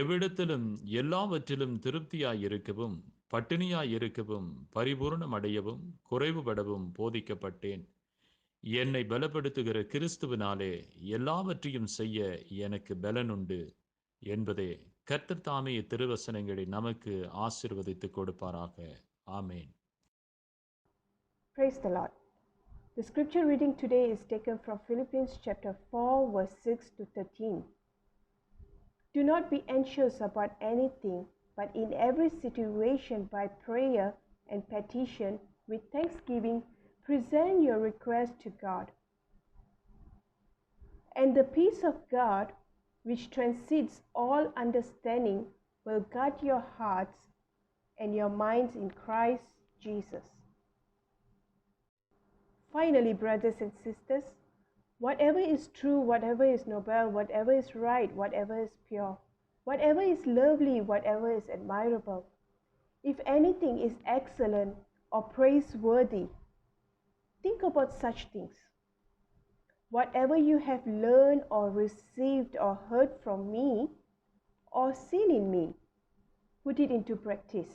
எவ்விடத்திலும் எல்லாவற்றிலும் திருப்தியாயிருக்கவும் பட்டினியாயிருக்கவும் பரிபூர்ணம் அடையவும் குறைவுபடவும் போதிக்கப்பட்டேன். என்னை பலப்படுத்துகிற கிறிஸ்துவினாலே எல்லாவற்றையும் செய்ய எனக்கு பலனுண்டு என்பதே கர்த்தர் தாமே திருவசனங்களை நமக்கு ஆசீர்வதித்து கொடுப்பாராக. ஆமேன். Praise the Lord. The scripture reading today is taken from Philippians chapter 4 verse 6 to 13. Do not be anxious about anything, but in every situation by prayer and petition with thanksgiving present your request to God. And the peace of God, which transcends all understanding, will guard your hearts and your minds in Christ Jesus. Finally, brothers and sisters, whatever is true, whatever is noble, whatever is right, whatever is pure, whatever is lovely, whatever is admirable, if anything is excellent or praiseworthy, think about such things. Whatever you have learned or received or heard from me or seen in me, put it into practice,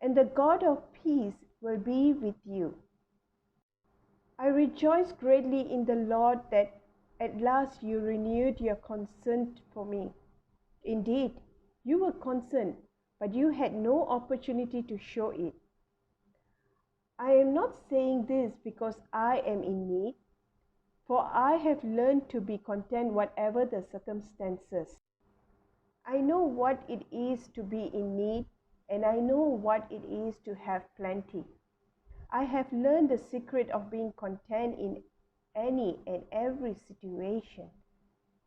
and the God of peace will be with you. I rejoice greatly in the Lord that at last you renewed your concern for me. Indeed, you were concerned, but you had no opportunity to show it. I am not saying this because I am in need, for I have learned to be content whatever the circumstances. I know what it is to be in need, and I know what it is to have plenty. I have learned the secret of being content in any and every situation,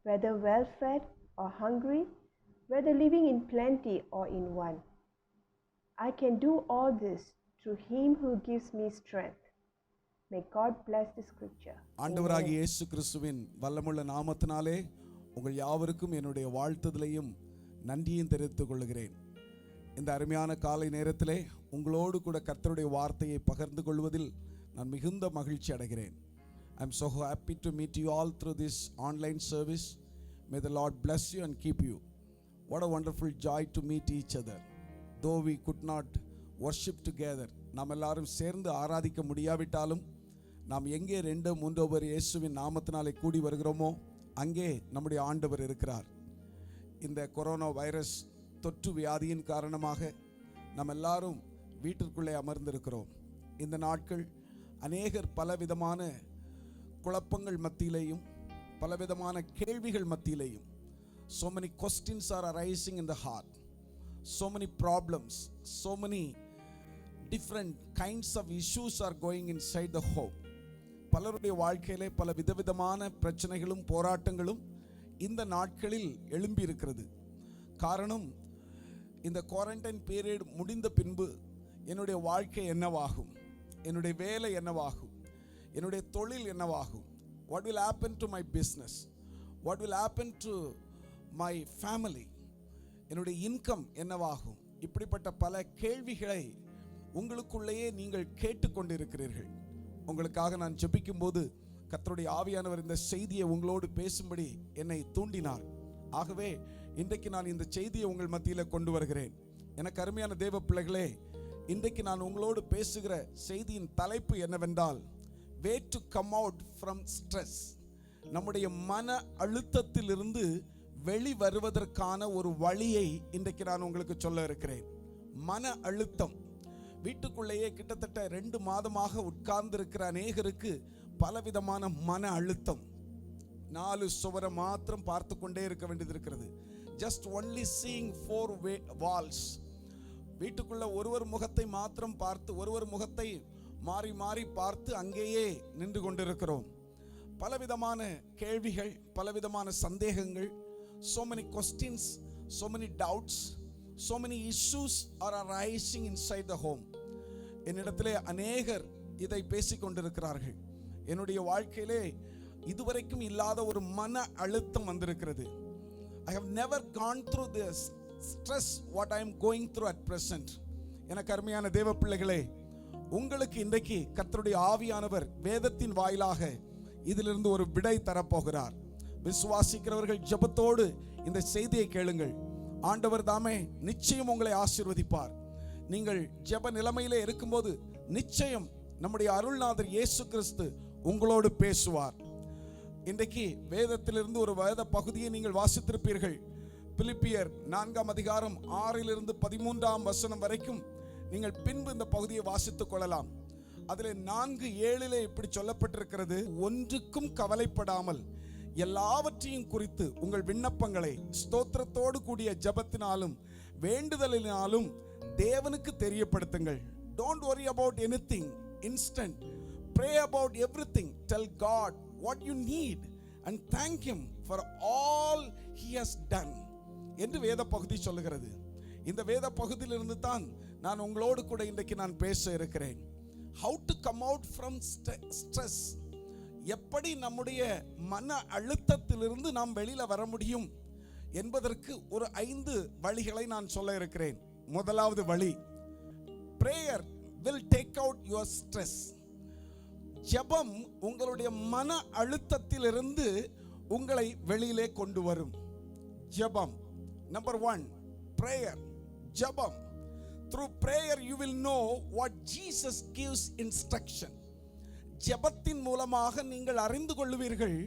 whether well-fed or hungry, whether living in plenty or in want. I can do all this through Him who gives me strength. May God bless the scripture. ஆண்டவராகிய இயேசு கிறிஸ்துவின் வல்லமுள்ள நாமத்தினாலே உங்கள் யாவருக்கும் என்னுடைய வாழ்த்துதலையும் நன்றியும் தெரிவித்துக் கொள்கிறேன். இந்த அருமையான காலை நேரத்திலே உங்களோடு கூட கர்த்தருடைய வார்த்தையை பகிர்ந்து கொள்வதில் நான் மிகுந்த மகிழ்ச்சி அடைகிறேன். I am so happy to meet you all through this online service. May the Lord bless you and keep you. What a wonderful joy to meet each other. Though we could not worship together, நாம் எல்லாரும் சேர்ந்து ஆராதிக்க முடியாவிட்டாலும் நாம் எங்கே 2-3 பேர் இயேசுவின் நாமத்தினாலே கூடி வருகிறோமோ அங்கே நம்முடைய ஆண்டவர் இருக்கிறார். இந்த கொரோனா வைரஸ் தொற்று வியாதியின் காரணமாக நாம் எல்லாரும் வீட்டிற்குள்ளே அமர்ந்திருக்கிறோம். இந்த நாட்கள் அநேகர் பலவிதமான குழப்பங்கள் மத்தியிலேயும் பலவிதமான கேள்விகள் மத்தியிலேயும் so many questions are arising in the heart, so many problems, so many different kinds of issues are going inside the home. பலருடைய வாழ்க்கையிலே பல விதவிதமான பிரச்சனைகளும் போராட்டங்களும் இந்த நாட்களில் எழும்பி இருக்கிறது. காரணம், இந்த குவாரண்டைன் பீரியட் முடிந்த பின்பு என்னுடைய வாழ்க்கை என்னவாகும், என்னுடைய வேலை என்னவாகும், என்னுடைய தொழில் என்னவாகும், what will happen to my business, what will happen to my family, என்னுடைய இன்கம் என்னவாகும், இப்படிப்பட்ட பல கேள்விகளை உங்களுக்குள்ளேயே நீங்கள் கேட்டுக்கொண்டிருக்கிறீர்கள். உங்களுக்காக நான் ஜெபிக்கும் போது கர்த்தருடைய ஆவியானவர் இந்த செய்தியை உங்களோடு பேசும்படி என்னை தூண்டினார். ஆகவே இன்றைக்கு நான் இந்த செய்தியை உங்கள் மத்தியில் கொண்டு வருகிறேன். எனக்கு அருமையான தேவ பிள்ளைகளே, இன்றைக்கு நான் உங்களோடு பேசுகிற செய்தியின் தலைப்பு என்னவென்றால், way to come out from stress. நம்முடைய மன அழுத்தத்திலிருந்து வெளி வருவதற்கான ஒரு வழியை இன்றைக்கு நான் உங்களுக்கு சொல்ல இருக்கிறேன். மன அழுத்தம், வீட்டுக்குள்ளேயே கிட்டத்தட்ட 2 மாதமாக உட்கார்ந்து இருக்கிற அநேகருக்கு பலவிதமான மன அழுத்தம். 4 சுவரை மாத்திரம் பார்த்து கொண்டே இருக்க வேண்டியது இருக்கிறது. just only seeing 4 walls. வீட்டுக்குள்ள ஒருவர் முகத்தை மாத்திரம் பார்த்து, ஒருவர் முகத்தை மாறி மாறி பார்த்து அங்கேயே நின்று கொண்டிருக்கிறோம். பலவிதமான கேள்விகள், பலவிதமான சந்தேகங்கள், so many questions, so many doubts, so many issues are arising inside the home. என்னிடத்திலே அநேகர் இதை பேசிக் கொண்டிருக்கிறார்கள். என்னுடைய வாழ்க்கையிலே இதுவரைக்கும் இல்லாத ஒரு மன அழுத்தம் வந்திருக்கிறது. I have never gone through this stress what I am going through at present. எனக்கு அருமையான தேவ பிள்ளைகளே, உங்களுக்கு இன்றைக்கு கர்த்தருடைய ஆவியானவர் வேதத்தின் வாயிலாக இதிலிருந்து ஒரு விடை தரப்போகிறார். விசுவாசிக்கிறவர்கள் ஜெபத்தோடு இந்த செய்தியை கேளுங்கள். ஆண்டவர் தாமே நிச்சயம் உங்களை ஆசீர்வதிப்பார். நீங்கள் ஜெப நிலைமையிலே இருக்கும்போது நிச்சயம் நம்முடைய அருள்நாதர் இயேசு கிறிஸ்து உங்களோடு பேசுவார். இன்றைக்கு வேதத்திலிருந்து ஒரு வேத பகுதியை நீங்கள் வாசித்திருப்பீர்கள். பிலிப்பியர் 4ஆம் அதிகாரம் 6 to 13 வரைக்கும் நீங்கள் பின்பு இந்த பகுதியை வாசித்துக் கொள்ளலாம். அதிலே 4:7 இப்படி சொல்லப்பட்டிருக்கிறது, ஒன்றுக்கும் கவலைப்படாமல் எல்லாவற்றையும் குறித்து உங்கள் விண்ணப்பங்களை ஸ்தோத்திரத்தோடு கூடிய ஜெபத்தினாலும் வேண்டுதலினாலும் தேவனுக்கு தெரியப்படுத்துங்கள். Don't worry about anything, instant. Pray about everything. Tell God what you need and thank Him for all He has done என்று வேத பகுதி சொல்லுகிறது. இந்த வேத பகுதியிலிருந்து தான் நான் உங்களோடு கூட இன்றைக்கு நான் பேச இருக்கிறேன். How to come out from stress. எப்படி நம்முடைய மன அழுத்தத்திலிருந்து நாம் வெளியில வர முடியும் என்பதற்கு ஒரு 5 வழிகளை நான் சொல்ல இருக்கிறேன். முதலாவது வழி, prayer will take out your stress. ஜெபம் உங்களுடைய மன அழுத்தத்திலிருந்து உங்களை வெளியிலே கொண்டு வரும். ஜெபம் நம்பர் 1, prayer, ஜெபம். through prayer you will know what Jesus gives instruction. ஜெபத்தின் மூலமாக நீங்கள் அறிந்து கொள்வீர்கள்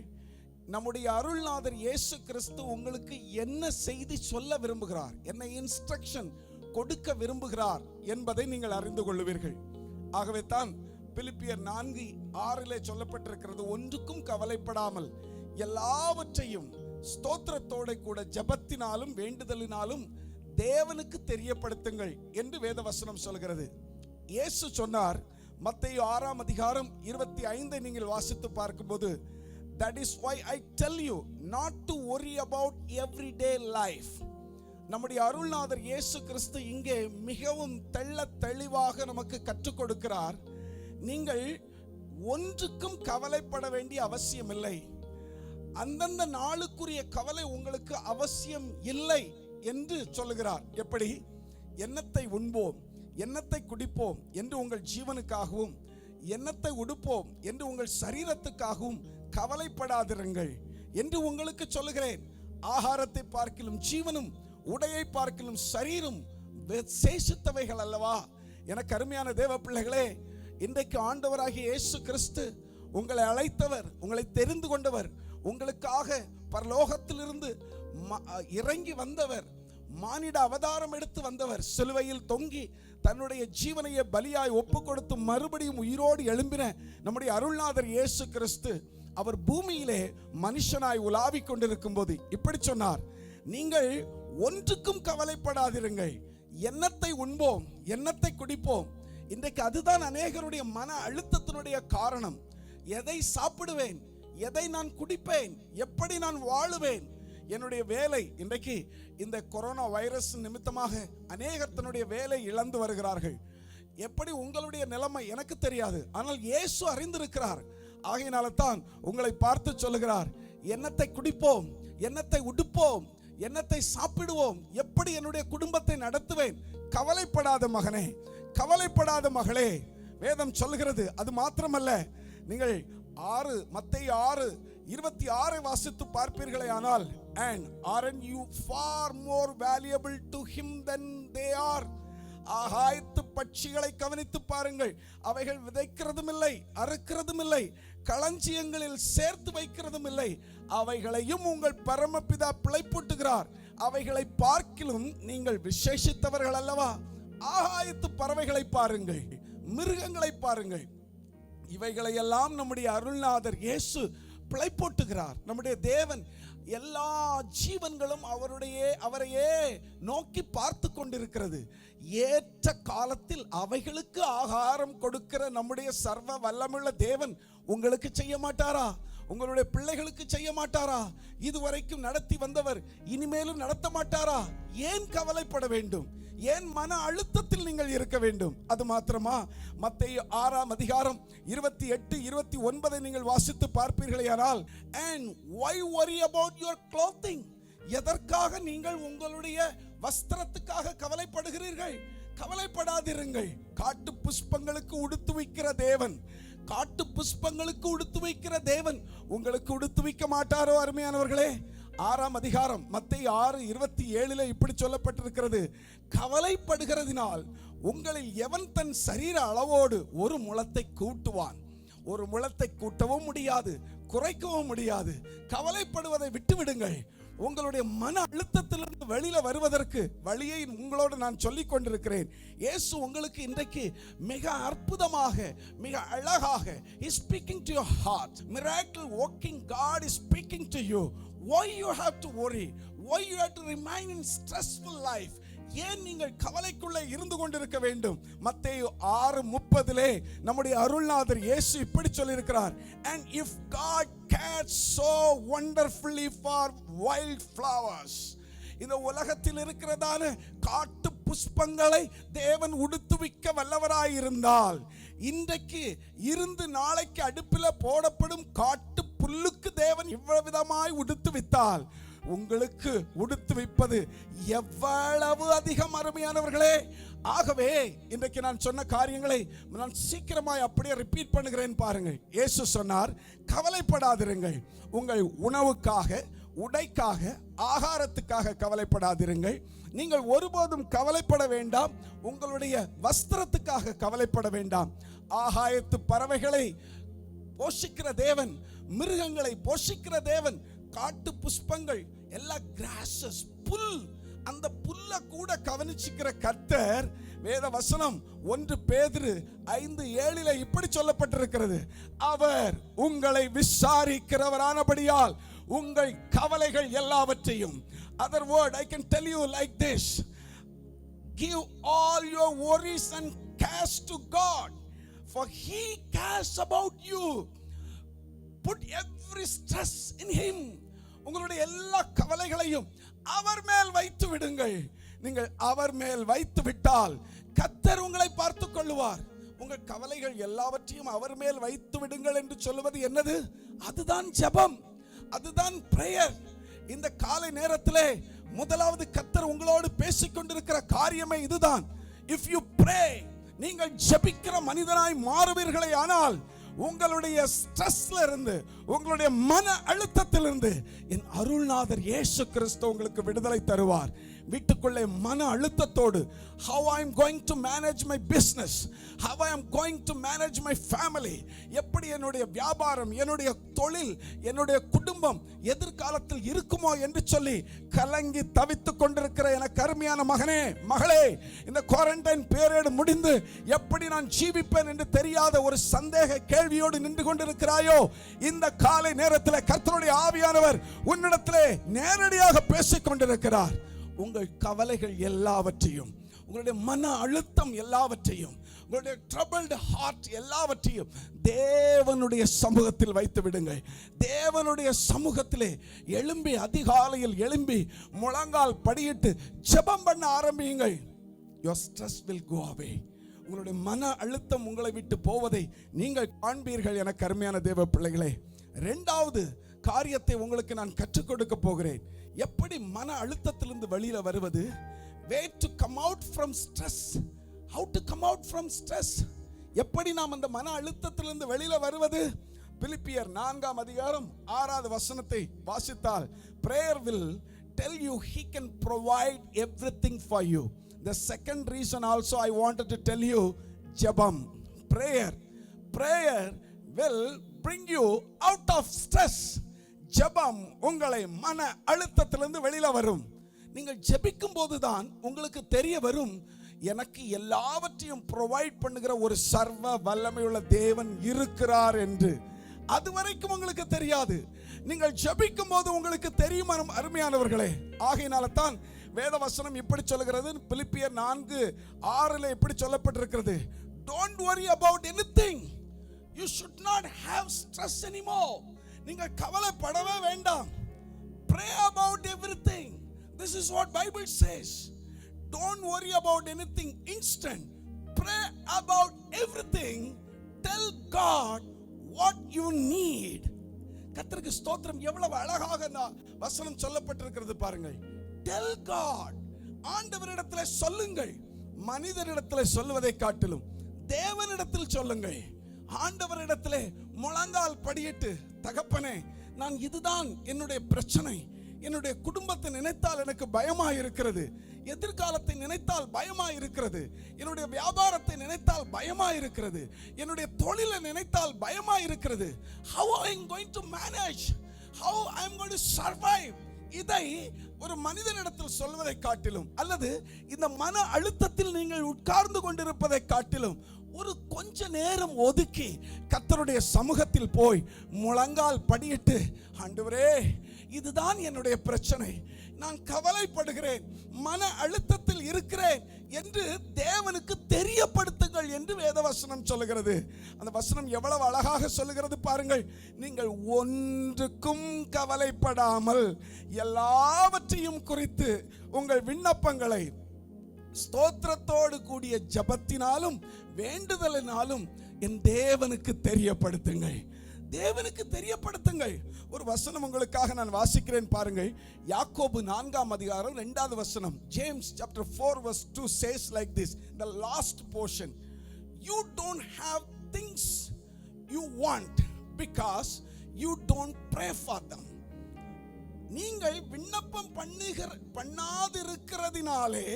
நம்முடைய அருள்நாதர் இயேசு கிறிஸ்து உங்களுக்கு என்ன செய்தி சொல்ல விரும்புகிறார், என்ன இன்ஸ்ட்ரக்ஷன் கொடுக்க விரும்புகிறார் என்பதை நீங்கள் அறிந்து கொள்வீர்கள். ஆகவே தான் பிலிப்பியர் 4:6 சொல்லப்பட்டிருக்கிறது, ஒன்றுக்கும் கவலைப்படாமல் எல்லாவற்றையும் ஸ்தோத்திரத்தோட கூட ஜெபத்தினாலும் வேண்டுதலினாலும் தேவனுக்கு தெரியப்படுத்துங்கள் என்று வேதவசனம் சொல்கிறது. இயேசு சொன்னார், மத்தேயு 6:25 நீங்கள் வாசித்து பார்க்கும்போது, that is why I tell you not to worry about everyday life. நம்முடைய அருள்நாதர் இயேசு கிறிஸ்து இங்கே மிகவும் தெளிவாக நமக்கு கற்றுக் கொடுக்கிறார். நீங்கள் ஒன்றுக்கும் கவலைப்பட வேண்டிய அவசியம் இல்லை. அந்தந்த நாளுக்குரிய கவலை உங்களுக்கு அவசியம் இல்லை என்று சொல்லுகிறார். எப்படி? எண்ணத்தை உண்போம், எண்ணத்தை குடிப்போம் என்று உங்கள் ஜீவனுக்காகவும், எண்ணத்தை உடுப்போம் என்று உங்கள் சரீரத்துக்காகவும் கவலைப்படாதிருங்கள் என்று உங்களுக்கு சொல்லுகிறேன். ஆகாரத்தை பார்க்கிலும் ஜீவனும், உடையை பார்க்கிலும் சரீரம் விசேஷித்தவைகள் அல்லவா? எனக்கு அருமையான தேவ பிள்ளைகளே, இன்றைக்கு ஆண்டவராகிய இயேசு கிறிஸ்து உங்களை அழைத்தவர், உங்களை தெரிந்து கொண்டவர், உங்களுக்காக பரலோகத்திலிருந்து இறங்கி வந்தவர், மானிட அவதாரம் எடுத்து வந்தவர், சிலுவையில் தொங்கி தன்னுடைய ஜீவனையை பலியாய் ஒப்பு கொடுத்து மறுபடியும் உயிரோடு எழும்பின நம்முடைய அருள்நாதர் இயேசு கிறிஸ்து அவர் பூமியிலே மனுஷனாய் உலாவிக் கொண்டிருக்கும் போது இப்படி சொன்னார், நீங்கள் ஒன்றுக்கும் கவலைப்படாதிருங்கள். எண்ணத்தை உண்போம், எண்ணத்தை குடிப்போம். இன்றைக்கு அதுதான் அநேகருடைய மன அழுத்தத்தினுடைய காரணம். எதை சாப்பிடுவேன், எதை நான் குடிப்பேன், எப்படி நான் வாழுவேன், என்னுடைய வேலை. இன்றைக்கு இந்த கொரோனா வைரஸ் நிமித்தமாக அநேகர் தன்னுடைய வேலை இழந்து வருகிறார்கள். எப்படி உங்களுடைய நிலைமை எனக்கு தெரியாது, ஆனால் இயேசு அறிந்திருக்கிறார். ஆகையினால தான் உங்களை பார்த்து சொல்லுகிறார், எண்ணத்தை குடிப்போம், எண்ணத்தை உடுப்போம், எண்ணத்தை சாப்பிடுவோம், எப்படி என்னுடைய குடும்பத்தை நடத்துவேன். கவலைப்படாத மகனே, கவலைப்படாத மகளே. வேதம் சொல்லுகிறது. அது மாத்திரமல்ல, நீங்கள் மத்தேயு 6:26 வாசித்து பார்ப்பீர்களே ஆனால், and aren't you far more valuable to him than they are? ஆகாயத்து பட்சிகளை கவனித்து பாருங்கள், அவைகள் விதைக்கிறதும் இல்லை, அறுக்கிறதும் இல்லை, களஞ்சியங்களில் சேர்த்து வைக்கிறதும் இல்லை, அவைகளையும் உங்கள் பரமபிதா பிழைப்பூட்டுகிறார். அவைகளை பார்க்கிலும் நீங்கள் விசேஷித்தவர்கள் அல்லவா? ஆகாயத்து பறவைகளை பாருங்கள், மிருகங்களை பாருங்கள், இவைகளை எல்லாம் நம்முடைய அருள்நாதர் இயேசு பிழைப்பூட்டுகிறார். நம்முடைய தேவன் எல்லா ஜீவன்களும் அவரையே நோக்கி பார்த்து கொண்டிருக்கிறது. ஏற்ற காலத்தில் அவைகளுக்கு ஆகாரம் கொடுக்கிற நம்முடைய சர்வ வல்லமுள்ள தேவன் உங்களுக்கு செய்ய மாட்டாரா? உங்களுடைய பிள்ளைகளுக்கு செய்ய மாட்டாரா? இதுவரைக்கும் நடத்தி வந்தவர் இனிமேலும் நடத்த மாட்டாரா? ஏன் கவலைப்பட வேண்டும்? ஏன் மன அழுத்தத்தில் நீங்கள் இருக்க வேண்டும்? அது மாத்திரமா? மத்தேயு 6:28-29 நீங்கள் வாசித்து பார்ப்பீர்களேயானால், and why worry about your clothing? எதற்காக நீங்கள் உங்களுடைய வஸ்திரத்துக்காக கவலைப்படுகிறீர்கள்? கவலைப்படாதிருங்கள். காட்டு புஷ்பங்களுக்கு உடுத்து வைக்கிற தேவன், காட்டு புஷ்பங்களுக்கு உடுத்து வைக்கிற தேவன் உங்களுக்கு உடுத்து வைக்க மாட்டாரோ? அருமையானவர்களே, 6 மத்தேயு 6:27 இப்படி சொல்லப்பட்டிருக்கிறது, கவலைப்படுகிறதினால் உங்களில் எவன் தன் சரீர அளவோடு ஒரு முழத்தை கூட்டுவான்? ஒரு முழத்தை கூட்டவும் முடியாது, குறைக்கவும் முடியாது. கவலைப்படுவதை விட்டுவிடுங்கள். உங்களுடைய மன அழுத்தத்திலிருந்து வெளியில வருவதற்கு வழியை உங்களோடு நான் சொல்லிக் கொண்டிருக்கிறேன். இயேசு உங்களுக்கு இன்றைக்கு மிக அற்புதமாக, மிக அழகாக is speaking to your heart. Miracle working God is speaking to you. Why you have to worry? Why you have to remain in stressful life? ஏன் நீங்கள் கவலைக்குள்ளே இருந்து கொண்டிருக்க வேண்டும்? மத்தேயு 6:30 நம்முடைய அருள்நாதர் இயேசு இப்படி சொல்லியிருக்கிறார், and if God cares so wonderfully for wild flowers, இந்த உலகத்தில் இருக்கிறதான காட்டு புஷ்பங்களை தேவன் உடுத்துவிக்க வல்லவராயிருந்தால், இன்றைக்கு இருந்து நாளைக்கு அடுப்பில் போடப்படும் காட்டு புல்லுக்கு தேவன் இவ்வளவு விதமாய் உடுத்துவித்தால், உங்களுக்கு உடுத்து வைப்பது எவ்வளவு அதிகம் அருமையானவர்களே. ஆகவே இன்றைக்கு நான் சொன்ன காரியங்களை நான் சீக்கிரமாய் அப்படியே ரிப்பீட் பண்ணுகிறேன் பாருங்கள். இயேசு சொன்னார், கவலைப்படாதிருங்கள். உங்கள் உணவுக்காக, உடைக்காக, ஆகாரத்துக்காக கவலைப்படாதிருங்கள். நீங்கள் ஒருபோதும் கவலைப்பட வேண்டாம். உங்களுடைய வஸ்திரத்துக்காக கவலைப்பட வேண்டாம். ஆகாயத்து பறவைகளை போஷிக்கிற தேவன், மிருகங்களை போஷிக்கிற தேவன், காட்டு புஷ்பங்கள் எல்லா கிராசஸ், புல், அந்த புல்ல கூட கவனிச்சுக்கிற கர்த்தர். வேத வசனம் 1 பேதுரு 5:7 இப்படி சொல்லப்பட்டிருக்கிறது, அவர் உங்களை விசாரிக்கிறவரானபடியால் உங்கள் கவலைகள் எல்லாவற்றையும், other word I can tell you like this, give all your worries and cares to God, for he cares about you. Put every stress in him. உங்களுடைய எல்லா கவலைகளையும் அவர் மேல் வைத்து விடுங்கள். நீங்கள் அவர் மேல் வைத்து விட்டால் கர்த்தர் உங்களை பார்த்துக் கொள்ளுவார். உங்கள் கவலைகள் எல்லாவற்றையும் அவர் மேல் வைத்து விடுங்கள் என்று சொல்லுவது என்னது? அதுதான் ஜெபம், அதுதான் பிரேயர். இந்த காலை நேரத்திலே முதலாவது கர்த்தர் உங்களோடு பேசிக்கொண்டிருக்கிற காரியமே இதுதான். If you pray, நீங்கள் ஜெபிக்கிற மனிதனாய் மாறுவீர்களே ஆனால் உங்களுடைய ஸ்ட்ரெஸ்ல இருந்து, உங்களுடைய மன அழுத்தத்திலிருந்து என் அருள்நாதர் இயேசு கிறிஸ்து உங்களுக்கு விடுதலை தருவார். வீட்டுக்குள்ளே மன அழுத்தத்தோடு, how I am going to manage my business, how I am going to manage my family, எப்படி என்னுடைய வியாபாரம், என்னுடைய தொழில், என்னுடைய குடும்பம் எதிர்காலத்தில் இருக்குமோ என்று சொல்லி கலங்கி தவித்துக் கொண்டிருக்கிற எனக்கு அருமையான மகனே, மகளே, இந்த குவாரண்டைன் பீரியட் முடிந்து எப்படி நான் ஜீவிப்பேன் என்று தெரியாத ஒரு சந்தேக கேள்வியோடு நின்று கொண்டிருக்கிறாயோ, இந்த காலை நேரத்தில் கர்த்தருடைய ஆவியானவர் உன்னிடத்திலே நேரடியாக பேசிக் கொண்டிருக்கிறார். உங்கள் கவலைகள் எல்லாவற்றையும், உங்களுடைய மன அழுத்தம் எல்லாவற்றையும், உங்களுடைய troubled heart எல்லாவற்றையும் தேவனுடைய சமூகத்தில் வைத்து விடுங்கள். தேவனுடைய சமூகத்திலே எழும்பி, அதிகாலையில் எழும்பி முழங்கால் படியிட்டு ஜெபம் பண்ண ஆரம்பியுங்கள். Your stress will go away. உங்களுடைய மன அழுத்தம் உங்களை விட்டு போவதை நீங்கள் காண்பீர்கள். எனக்கு அருமையான தேவ பிள்ளைகளே, இரண்டாவது காரியத்தை உங்களுக்கு நான் கற்றுக் கொடுக்க போகிறேன். எப்படி மன அழுத்தத்திலிருந்து வெளியில வருவது? way to come out from stress, how to come out from stress. எப்படி நாம் அந்த மன அழுத்தத்திலிருந்து வெளியில வருவது? பிலிப்பியர் 4:6 வாசித்தால், prayer will tell you he can provide everything for you. The second reason also I wanted to tell you, jabam, prayer will bring you out of stress. ஜெபம் உங்களை மன அழுத்தத்திலிருந்து வெளியில வரும். நீங்கள் ஜெபிக்கும் போதுதான் உங்களுக்கு தெரிய வரும், எனக்கு எல்லாவற்றையும் ப்ரொவைட் பண்ணுகிற ஒரு சர்வ வல்லமையுள்ள தேவன் இருக்கிறார் என்று. அதுவரைக்கும் உங்களுக்கு தெரியாது. நீங்கள் ஜெபிக்கும் போது உங்களுக்கு தெரியும் அருமையானவர்களே. ஆகையினால தான் வேத வசனம் இப்படி சொல்லுகிறது. பிலிப்பியர் 4:6 இப்படி சொல்லப்பட்டிருக்கிறது, don't worry about anything, you should not have stress anymore. நீங்கள் கவலைப்படவே வேண்டாம். Pray about everything. This is what Bible says. Don't worry about anything instant. Pray about everything. Tell God what you need. கர்த்தருக்கு ஸ்தோத்திரம். எவ்வளவு அழகாக இந்த வசனம் சொல்லப்பட்டிருக்கிறது பாருங்கள். Tell God. ஆண்டவரிடத்தில் சொல்லுங்கள். மனிதரிடத்தில் சொல்வதை காட்டிலும் தேவனிடத்தில் சொல்லுங்கள். ஆண்டவரிடத்திலே முழங்கால் படியிட்டு, தகப்பனே, நான் இதுதான் என்னுடைய பிரச்சனை, என்னுடைய குடும்பத்தை நினைத்தால் எனக்கு பயமாக இருக்கிறது, எதிர்காலத்தை நினைத்தால் பயமாக இருக்கிறது, என்னுடைய வியாபாரத்தை நினைத்தால் பயமாக இருக்கிறது, என்னுடைய தொழிலை நினைத்தால் பயமாக இருக்கிறது, how I am going to manage, how I am going to survive. இதை ஒரு மனிதனிடத்தில் சொல்வதை காட்டிலும், அல்லது இந்த மன அழுத்தத்தில் நீங்கள் உட்கார்ந்து கொண்டிருப்பதை காட்டிலும் ஒரு கொஞ்ச நேரம் ஒதுக்கி கர்த்தருடைய சமூகத்தில் போய் முழங்கால் படியிட்டு, ஆண்டவரே, இதுதான் என்னுடைய பிரச்சனை, நான் கவலைப்படுகிறேன், மன அழுத்தத்தில் இருக்கிறேன் என்று தேவனுக்கு தெரியப்படுத்துங்கள் என்று வேதவசனம் சொல்லுகிறது. அந்த வசனம் எவ்வளவு அழகாக சொல்லுகிறது பாருங்கள். நீங்கள் ஒன்றுக்கும் கவலைப்படாமல் எல்லாவற்றையும் குறித்து உங்கள் விண்ணப்பங்களை ஸ்தோத்திரத்தோடு கூடிய ஜபத்தினாலும் வேண்டுதலினாலும் என் தேவனுக்கு தெரியப்படுத்துங்கள். தேவனுக்கு தெரியப்படுத்துங்கள். ஒரு வசனம் உங்களுக்காக நான் வாசிக்கிறேன் பாருங்கள். யாக்கோபு 4:2 James chapter 4:2 says like this, the last portion, you don't have things you want because you don't pray for them. நீங்கள் விண்ணப்பம் பண்ணாதிருக்கிறதினாலே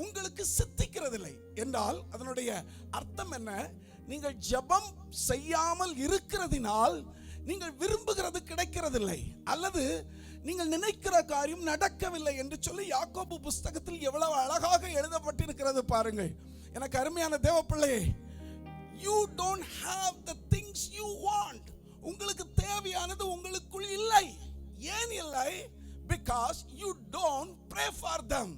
உங்களுக்கு சித்திக்கிறதில்லை என்றால் அதனுடைய அர்த்தம் என்ன? நீங்கள் ஜெபம் செய்யாமல் இருக்கிறதினால் நீங்கள் விரும்புகிறது கிடைக்கிறதில்லை, அல்லது நீங்கள் நினைக்கிற காரியம் நடக்கவில்லை என்று சொல்லி யாக்கோபு புஸ்தகத்தில் எவ்வளவு அழகாக எழுதப்பட்டிருக்கிறது பாருங்கள். எனக்கு அருமையான தேவப்பிள்ளையே, you don't have the things you want. உங்களுக்கு தேவையானது உங்களுக்குள் இல்லை. ஏன் இல்லை? because you don't pray for them.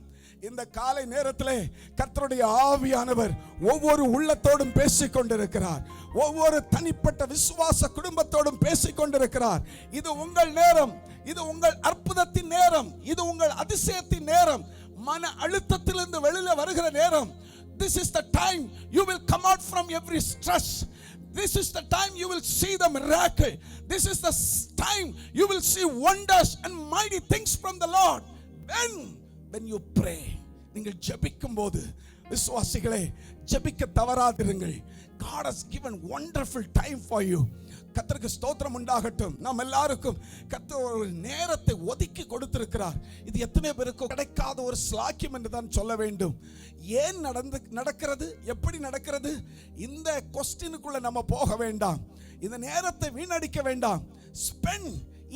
இந்த காலை நேரத்திலே கர்த்தருடைய ஆவியானவர் ஒவ்வொரு உள்ளத்தோடும் பேசிக் கொண்டிருக்கிறார். ஒவ்வொரு தனிப்பட்ட விசுவாச குடும்பத்தோடும் பேசிக் கொண்டிருக்கிறார். இது உங்கள் நேரம், இது உங்கள் அற்புதத்தின் நேரம், இது உங்கள் அதிசயத்தின் நேரம், மன அழுத்தத்திலிருந்து வெளியில வருகிற நேரம். This is the time you will come out from every stress. This is the time you will see the miracle. This is the time you will see wonders and mighty things from the Lord. When you pray, நீங்கள் ஜெபிக்கும் போது விசுவாசிகளே ஜெபிக்க தவறாதிருங்கள். God has given wonderful time for you. கர்த்தருக்கு ஸ்தோத்திரம் உண்டாகட்டும். நாம் எல்லாருக்கும் கர்த்தர் ஒரு நேரத்தை ஒதுக்கி கொடுத்திருக்கிறார். இது எத்தனை பேருக்கு கிடைக்காத ஒரு ஸ்லாக்கியம் என்று தான் சொல்ல வேண்டும். ஏன் நடக்கிறது, எப்படி நடக்கிறது? இந்த கொஸ்டினுக்குள்ள நம்ம போக வேண்டாம். இந்த நேரத்தை வீணடிக்க வேண்டாம். Spend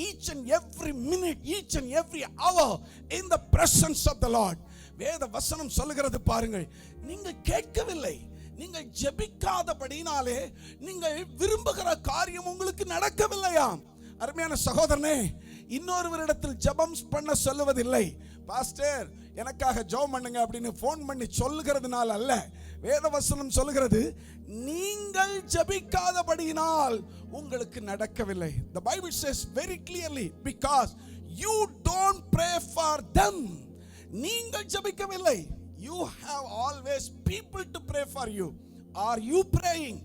each and every minute, each and every hour in the presence of the Lord. வேத வசனம் சொல்லுகிறது பாருங்கள், நீங்கள் கேட்கவில்லை, நீங்கள் ஜெபிக்காதபடினாலே நீங்கள் விரும்புகிற காரியம் உங்களுக்கு நடக்கவில்லையாம். அருமையான சகோதரனே, இன்னொருவரிடத்தில் ஜெபம் பண்ண சொல்லுவதில்லை. பாஸ்டர் எனக்காக ஜெபம் பண்ணுங்க அப்படின்னு போன் பண்ணி சொல்லுகிறதுனால அல்ல. வேத வசனம் சொல்லுகிறது, நீங்கள் ஜெபிக்காதபடியினால் உங்களுக்கு நடக்கவில்லை. The Bible says very clearly, because you don't pray for them. நீங்கள் ஜெபிக்கவில்லை. You have always people to pray for you. Are you praying?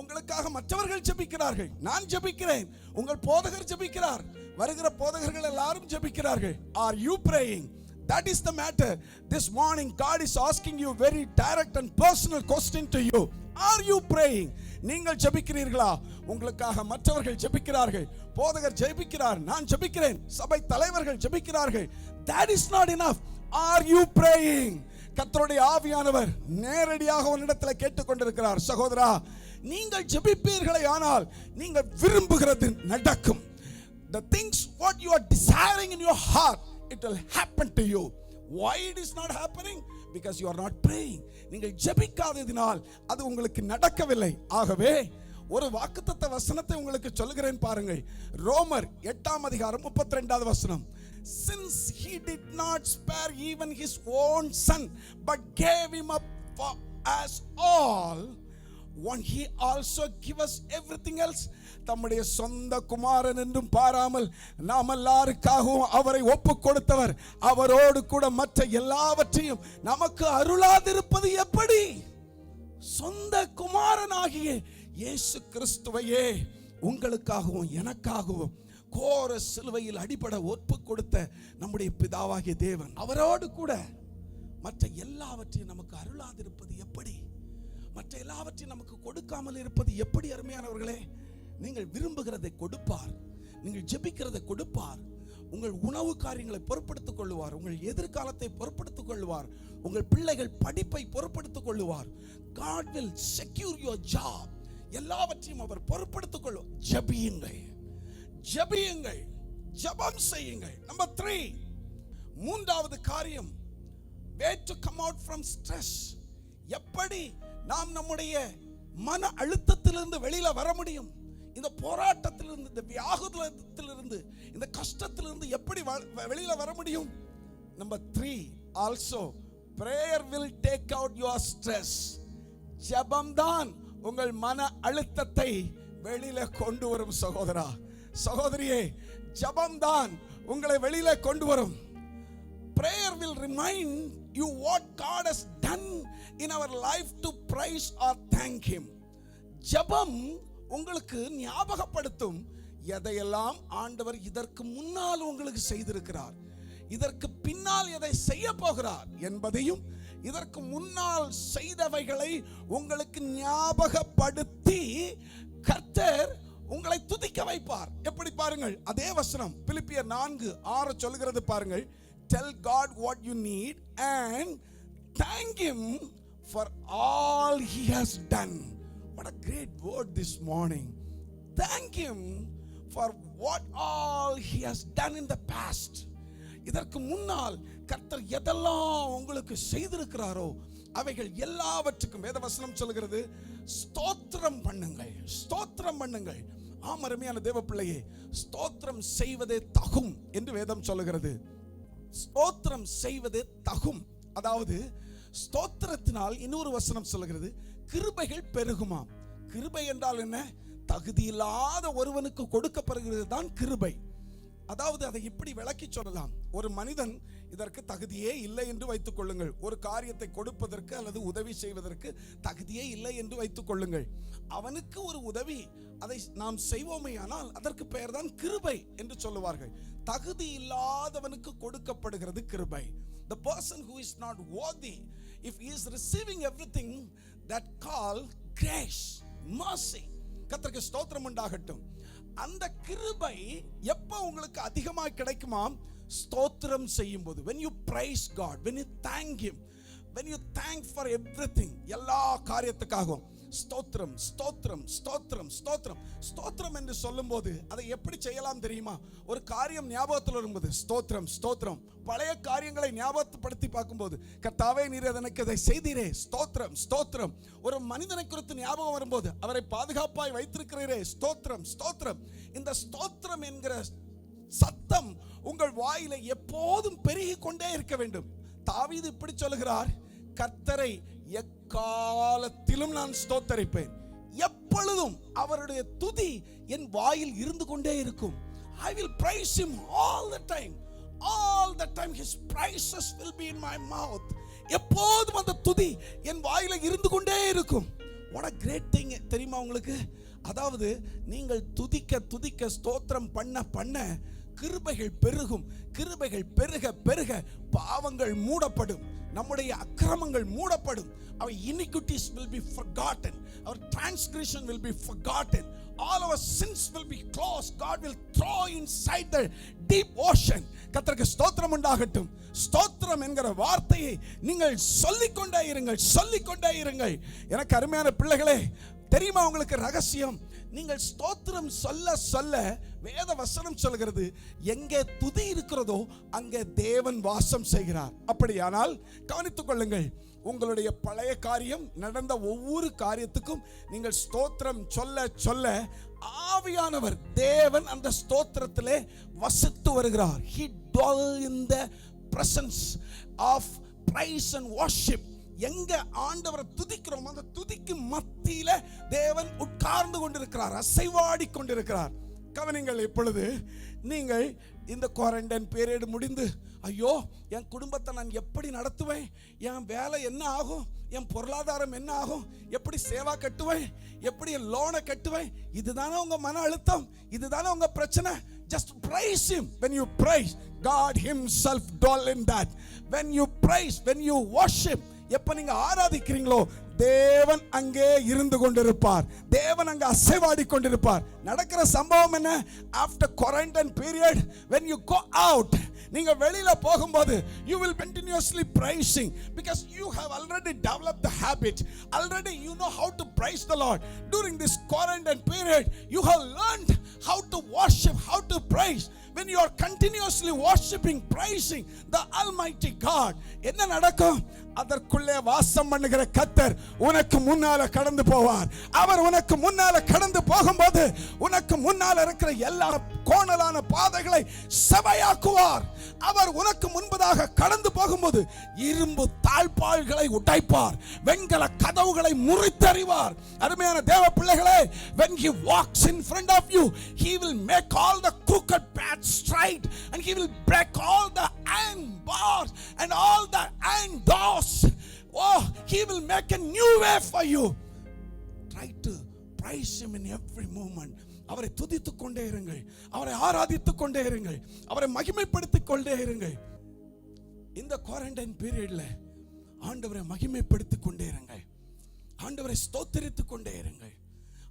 உங்களுக்காக மற்றவர்கள் ஜெபிக்கிறார்கள், நான் ஜெபிக்கிறேன், உங்கள் போதகர் ஜெபிக்கிறார், வருகிற போதகர்கள் எல்லாரும் ஜெபிக்கிறார்கள். Are you praying? That is the matter. This morning God is asking you very direct and personal question to you. Are you praying? நீங்கள் ஜெபிக்கிறீர்களா? உங்களுக்காக மற்றவர்கள் ஜெபிக்கிறார்கள், போதகர் ஜெபிக்கிறார், நான் ஜெபிக்கிறேன், சபை தலைவர்கள் ஜெபிக்கிறார்கள். That is not enough. Are you praying? கர்த்தருடைய ஆவியானவர் நேரடியாக உன்னிடத்தில் கேட்டுக்கொண்டிருக்கிறார். சகோதரா, நீங்கள் ஜெபிப்பீர்களே ஆனால் நீங்கள் விரும்புகிறது நடக்கும். The things what you are desiring in your heart, it will happen to you. Why it is not happening? Because you are not praying. நீங்கள் ஜெபிக்காததினால் அது உங்களுக்கு நடக்கவில்லை. ஆகவே ஒரு வாக்குத்தத்த வசனத்தை உங்களுக்கு சொல்லுகிறேன் பாருங்கள். ரோமர் 8:32 வசனம். Since he did not spare even his own son but gave him up for us all, won't he also give us everything else? தம்முடைய சொந்த குமாரன் என்றும் பாராமல் நாம் எல்லாருக்காகவும் அவரை ஒப்புக் கொடுத்தவர் அவரோடு கூட மற்ற எல்லாவற்றையும் நமக்கு அருளாதிருப்பது எப்படி? சொந்த குமாரனாகிய இயேசு கிறிஸ்துவையே உங்களுக்காகவும் எனக்காகவும் கோர சிலுவையில் அடிபட ஒப்புக் கொடுத்த நம்முடைய பிதாவாகிய தேவன் அவரோடு கூட மற்ற எல்லாவற்றையும் நமக்கு அருளாதிருப்பது எப்படி? மற்ற எல்லாவற்றையும் நமக்கு கொடுக்காமல் இருப்பது எப்படி? அருமையானவர்களே, நீங்கள் விரும்புகிறதை கொடுப்பார், நீங்கள் ஜெபிக்கிறதை கொடுப்பார், உங்கள் உணவு காரியங்களை பொறுப்படுத்திக் கொள்ளுவார், உங்கள் எதிர்காலத்தை பொறுப்படுத்திக் கொள்ளுவார், உங்கள் பிள்ளைகள் படிப்பை பொறுப்படுத்திக் கொள்ளுவார். God will secure your job. எல்லாவற்றையும் அவர் பொறுப்படுத்திக் கொள்ளுவார். ஜெபியுங்கள், ஜெபியுங்கள், ஜெபம் செய்யுங்கள். நம்பர் 3, மூன்றாவது காரியம், way to come out from stress. எப்படி நாம் நம்முடைய மன அழுத்தத்திலிருந்து வெளியில வர முடியும்? இந்த போராட்டத்திலிருந்து, இந்த வியாகுலத்திலிருந்து, இந்த கஷ்டத்திலிருந்து எப்படி வெளியில வர முடியும்? Number 3 also, prayer will take out your stress. ஜெபம்தான் உங்கள் மன அழுத்தத்தை வெளியில கொண்டு வரும். சகோதரா, சகோதரியே, ஜெபம்தான் உங்களை வெளியில கொண்டு வரும். Prayer will remind you what God has done in our life to praise or thank him. ஜெபம் உங்களுக்கு ஞாபகப்படுத்தும் எதையெல்லாம் ஆண்டவர் இதற்கு முன்னால் உங்களுக்கு செய்திருக்கிறார், இதற்கு பின்னால் எதை செய்ய போகிறார் என்பதையும், இதற்கு முன்னால் செய்தவைகளை உங்களுக்கு ஞாபகப்படுத்தி கர்த்தர் உங்களை துதிக்க வைப்பார். எப்படி பாருங்கள், அதே வசனம் பிலிப்பியர் 4:6 சொல்கிறது பாருங்கள். Tell God what you need and thank him for all he has done. What a great word this morning. Thank him for what all he has done in the past. இதற்கு முன்னால் கர்த்தர் எதெல்லாம் உங்களுக்கு செய்திருக்கிறாரோ அவைகள் எல்லாவற்றுக்கும் வேதவசனம் சொல்கிறது ஸ்தோத்திரம் பண்ணுங்கள், ஸ்தோத்திரம் பண்ணுங்கள். ஆம் அருமையான தேவ பிள்ளையே, ஸ்தோத்திரம் செய்வதே தகும் என்று வேதம் சொல்லுகிறது. ஸ்தோத்திரம் செய்வதே தகும். அதாவது ஸ்தோத்திரத்தினால் இன்னொரு வசனம் சொல்லுகிறது கிருபைகள் பெருகுமாம். கிருபை என்றால் என்ன? தகுதி இல்லாத ஒருவனுக்கு கொடுக்கப்படுகிறது தான் கிருபை. அதாவது அதை இப்படி விளக்கி சொல்லலாம். ஒரு மனிதன் இதற்கு தகுதியே இல்லை என்று வைத்துக் கொள்ளுங்கள். ஒரு காரியத்தை கொடுப்பதற்கு அல்லது உதவி செய்வதற்கு தகுதியே இல்லை என்று வைத்துக் கொள்ளுங்கள். அவனுக்கு ஒரு உதவி அதை நாம் செய்வோமே ஆனால் அதற்கு பெயர் தான் கிருபை என்று சொல்லுவார்கள். தகுதி இல்லாதவனுக்கு கொடுக்கப்படுகிறது கிருபை. The person who is not worthy, if he is receiving everything, that call grace, mercy. கர்த்தருக்கு ஸ்தோத்திரம் உண்டாகட்டும். அந்த கிருபை எப்ப உங்களுக்கு அதிகமாக கிடைக்குமாம்? ஸ்தோத்திரம் செய்யும் போது. when you praise God, when you thank him, when you thank for everything, எல்லா காரியத்துக்காகவும் ஸ்தோத்திரம் ஸ்தோத்திரம் ஸ்தோத்திரம் ஸ்தோத்திரம் ஸ்தோத்திரம் என்று சொல்லும்போது அதை எப்படி செய்யலாம் தெரியுமா? ஒரு காரியம் ஞாபகத்தில் வரும்போது ஸ்தோத்திரம் ஸ்தோத்திரம். பழைய காரியங்களை ஞாபகப்படுத்தி பார்க்கும்போது கர்த்தாவே நீர் எனக்கு அதை செய்தீரே ஸ்தோத்திரம் ஸ்தோத்திரம். ஒரு மனிதனை குறித்து ஞாபகம் வரும்போது அவரை பாதுகாப்பாய் வைத்திருக்கிறீரே ஸ்தோத்திரம் ஸ்தோத்திரம். இந்த ஸ்தோத்திரம் என்கிற சத்தம் உங்கள் வாயில எப்போதும் பெருகி கொண்டே இருக்க வேண்டும். தாவீது இப்படி சொல்லுகிறார், கர்த்தரை எக்காலத்திலும் நான் ஸ்தோத்தரிப்பேன், எப்பொழுதும் அவருடைய துதி என் வாயில் இருந்து கொண்டே இருக்கும். I will praise him all the time. All the time his praises will be in my mouth. எப்போதும் அந்த துதி என் வாயில இருந்து கொண்டே இருக்கும். What a great thing தெரியுமா உங்களுக்கு? அதாவது நீங்கள் துதிக்க துதிக்க ஸ்தோத்திரம் பண்ண பண்ண கிருபைகள் பெருகும். கிருபைகள் பெருக பெருக பாவங்கள் மூடப்படும், நம்முடைய அக்கிரமங்கள் மூடப்படும். Our iniquities will be forgotten, our transgression will be forgotten, all our sins will be closed. God will throw inside the deep ocean. கர்த்தருக்கு ஸ்தோத்திரம் உண்டாகட்டும். ஸ்தோத்திரம் என்கிற வார்த்தையை நீங்கள் சொல்லிக்கொண்டே இருங்கள், சொல்லிக்கொண்டே இருங்கள். எனக்கு அருமையான பிள்ளைகளே, தெரியுமா உங்களுக்கு ரகசியம்? நீங்கள் ஸ்தோத்திரம் சொல்ல சொல்ல வேத வசனம் சொல்கிறது எங்கே துதி இருக்கிறதோ அங்கே தேவன் வாசம் செய்கிறார். அப்படியானால் கவனித்துக் கொள்ளுங்கள், உங்களுடைய பழைய காரியம் நடந்த ஒவ்வொரு காரியத்துக்கும் நீங்கள் ஸ்தோத்திரம் சொல்ல சொல்ல ஆவியானவர் தேவன் அந்த ஸ்தோத்திரத்திலே வசித்து வருகிறார். He dwells in the presence of praise and worship. எங்க ஆண்டவரை துதிக்கிறோம் அந்த துதிக்கு மத்தியில தேவன் உட்கார்ந்து கொண்டிருக்கிறார், அசைவாடி கொண்டிருக்கிறார். கவனிங்கள், இப்பொழுது நீங்கள் இந்த குவாரண்டைன் பீரியட் முடிந்து ஐயோ என் குடும்பத்தை நான் எப்படி நடத்துவேன், என் வேலை என்ன ஆகும், என் பொருளாதாரம் என்ன ஆகும், எப்படி சேவா கட்டுவேன், எப்படி லோனை கட்டுவேன், இதுதானே உங்க மன அழுத்தம், இதுதானே உங்க பிரச்சனை. Just praise him. When you praise, God himself dwells in that. When you praise, when you worship, எப்ப நீங்க ஆராதிக்கிறீங்களோ தேவன் அங்கே இருந்து கொண்டிருப்பார், தேவன் அங்கே அசைவாடி கொண்டிருப்பார். நடக்கிற சம்பவம் என்ன? After quarantine period, when you go out, நீங்க வெளியில போகும்போது you will continuously praising because you have already developed the habit. Already you know how to praise the Lord. During this quarantine period, you have learned how to worship, how to praise. When you are continuously worshiping, praising the Almighty God, என்ன நடக்கும்? அதற்குள்ளே வாசம் பண்ணுகிற கர்த்தர் உனக்கு முன்னால கடந்து போவார். அவர் உனக்கு முன்னால கடந்து போகும்போது உனக்கு முன்னால இருக்கிற எல்லா கோணலான பாதைகளை செவையாக்குவார். அவர் உனக்கு முன்பதாக கடந்து போகும்போது இரும்பு தாழ்பாள்களை உடைப்பார், வெண்கல கதவுகளை முறித்தறிவார். அருமையான தேவ பிள்ளைகளே, when he walks in front of you, he will make all the crooked paths straight and he will break all the iron bars and all the iron doors. Oh, he will make a new way for you. Try to praise him in every moment. அவரை துதித்துக் கொண்டே இருங்கள், அவரை ஆராதித்துக் கொண்டே இருங்கள், அவரை மகிமைப்படுத்திக் கொண்டே இருங்கள். இந்த குவாரண்டைன் பீரியட்ல ஆண்டவரை மகிமைப்படுத்திக் கொண்டே இருங்கள், ஆண்டவரை ஸ்தோத்திரித்துக் கொண்டே இருங்கள்,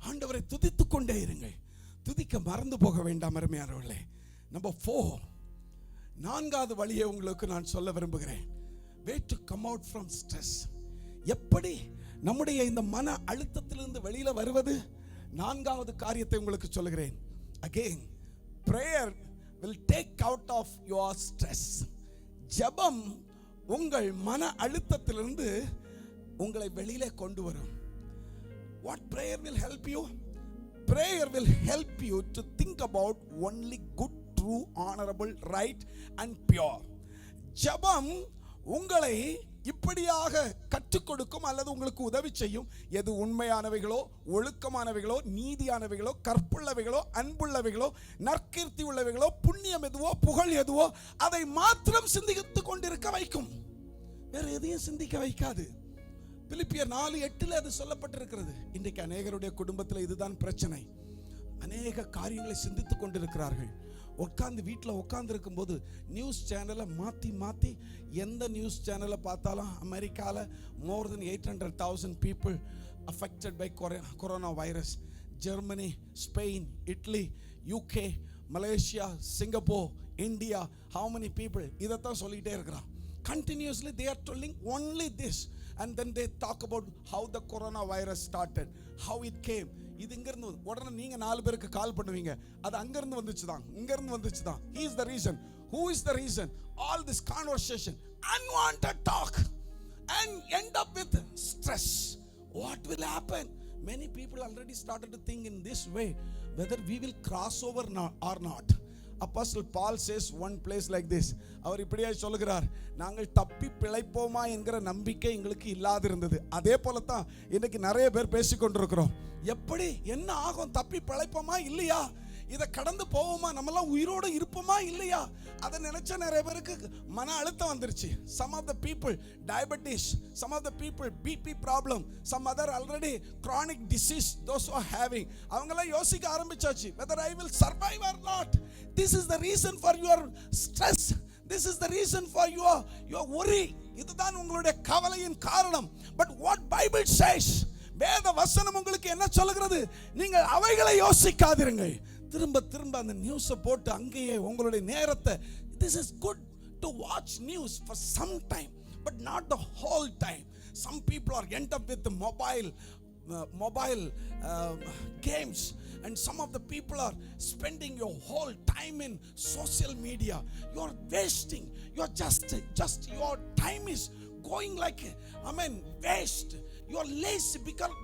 ஆண்டவரை துதித்துக் கொண்டே இருங்கள். துதிக்க மறந்து போக வேண்டாம் அருமையானவர்களே. நம்பர் 4, 4வது வழியை உங்களுக்கு நான் சொல்ல விரும்புகிறேன். way to come out from stress. எப்படி நம்முடைய இந்த மன அழுத்தத்திலிருந்து வெளியில வருவது? 4வது காரியத்தை உங்களுக்கு சொல்லுகிறேன். again, prayer will take out of your stress. ஜெபம் உங்கள் மன அழுத்தத்திலிருந்து உங்களை வெளியில கொண்டு வரும். what prayer will help you? Prayer will help you to think about only good, true, honorable, right and pure. ஜெபம் உங்களை இப்படியாக கற்றுக் கொடுக்கும் அல்லது உங்களுக்கு உதவி செய்யும். எது உண்மையானவைகளோ, ஒழுக்கமானவைகளோ, நீதியானவைகளோ, கற்புள்ளவைகளோ, அன்புள்ளவைகளோ, நற்கீர்த்தி உள்ளவைகளோ, புண்ணியம் எதுவோ, புகழ் எதுவோ அதை மாத்திரம் சிந்தித்துக் கொண்டிருக்க வைக்கும். வேற எதையும் சிந்திக்க வைக்காது. பிலிப்பியர் 4:8 அது சொல்லப்பட்டிருக்கிறது. இன்றைக்கு அநேகருடைய குடும்பத்தில் இதுதான் பிரச்சனை. அநேக காரியங்களை சிந்தித்துக் கொண்டிருக்கிறார்கள். வீட்டில் உட்கார்ந்து இருக்கும்போது நியூஸ் சேனலை மாற்றி எந்த நியூஸ் சேனலை பார்த்தாலும் அமெரிக்காவில் more than 800,000 people affected by corona virus. Germany, Spain, idli, UK, Malaysia, Singapore, India, how many people? இதைத்தான் சொல்லிகிட்டே இருக்கிறான். Continuously they are telling only this, and then they talk about how the coronavirus started, how it came. இது இங்க இருந்து உடனே நீங்க 4 பேருக்கு கால் பண்ணுவீங்க. அது அங்க இருந்து வந்துச்சுதான், இங்க இருந்து வந்துச்சுதான். He is the reason. Who is the reason? All this conversation, unwanted talk, and end up with stress. What will happen? Many people already started to think in this way, whether we will cross over or not. Apostle Paul says one place like this. அவர் இப்படியே சொல்லுகிறார், நாங்கள் தப்பி பிழைப்போமா என்கிற நம்பிக்கை எங்களுக்கு இல்லாதிருந்தது. அதே போல தான் இன்னைக்கு நிறைய பேர் பேசிக்கொண்டிருக்கிறோம். எப்படி என்ன ஆகும்? தப்பி பிழைப்போமா இல்லையா? இதை கடந்து போவோமா? நம்மளாம் உயிரோடு இருப்போமா இல்லையா? அதை நினைச்சா நிறைய பேருக்கு மன அழுத்தம் வந்துருச்சு. Some of the people diabetes, some of the people BP problem, some other already chronic disease those who are having. அவங்கெல்லாம் யோசிக்க ஆரம்பிச்சாச்சு, whether I will survive or not. This is the reason for your stress. This is the reason for your worry. இதுதான் உங்களுடைய கவலையின் காரணம். But what Bible says, வேத வசனம் உங்களுக்கு என்ன சொல்லுகிறது? நீங்கள் அவைகளை யோசிக்காதிருங்கள். திரும்ப அந்த நியூஸை போட்டு அங்கேயே உங்களுடைய நேரத்தை, this is good to watch news for some time but not the whole time. Some people are end up with the mobile games, and some of the people are spending your whole time in social media. You are wasting. You are just your time is going like waste. You are lazy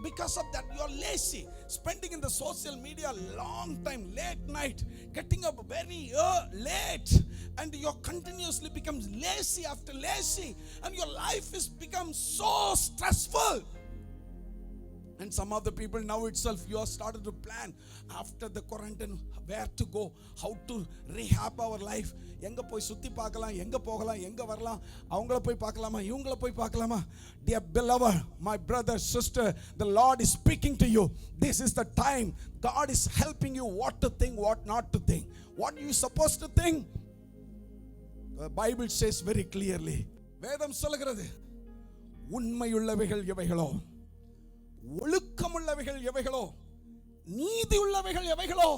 because of that. You are lazy, spending in the social media long time, late night, getting up very late, and you continuously becomes lazy after lazy, and your life is become so stressful. And some of the people now itself, you have started to plan after the quarantine where to go, how to rehab our life. எங்க போய் சுத்தி பார்க்கலாம், எங்க போகலாம், எங்க வரலாம், அவங்கள போய் பார்க்கலாமா, இவங்கள போய் பார்க்கலாமா? Dear beloved, my brother, sister, the Lord is speaking to you. This is the time. God is helping you what to think, what not to think. What you supposed to think? The Bible says very clearly. வேதம் சொல்லுகிறது, உண்மையுள்ளவைகள் எவைகளோ, ஒழுக்கமுள்ளவைகள் எவைகளோ, நீதி உள்ளவைகள் எவைகளோ,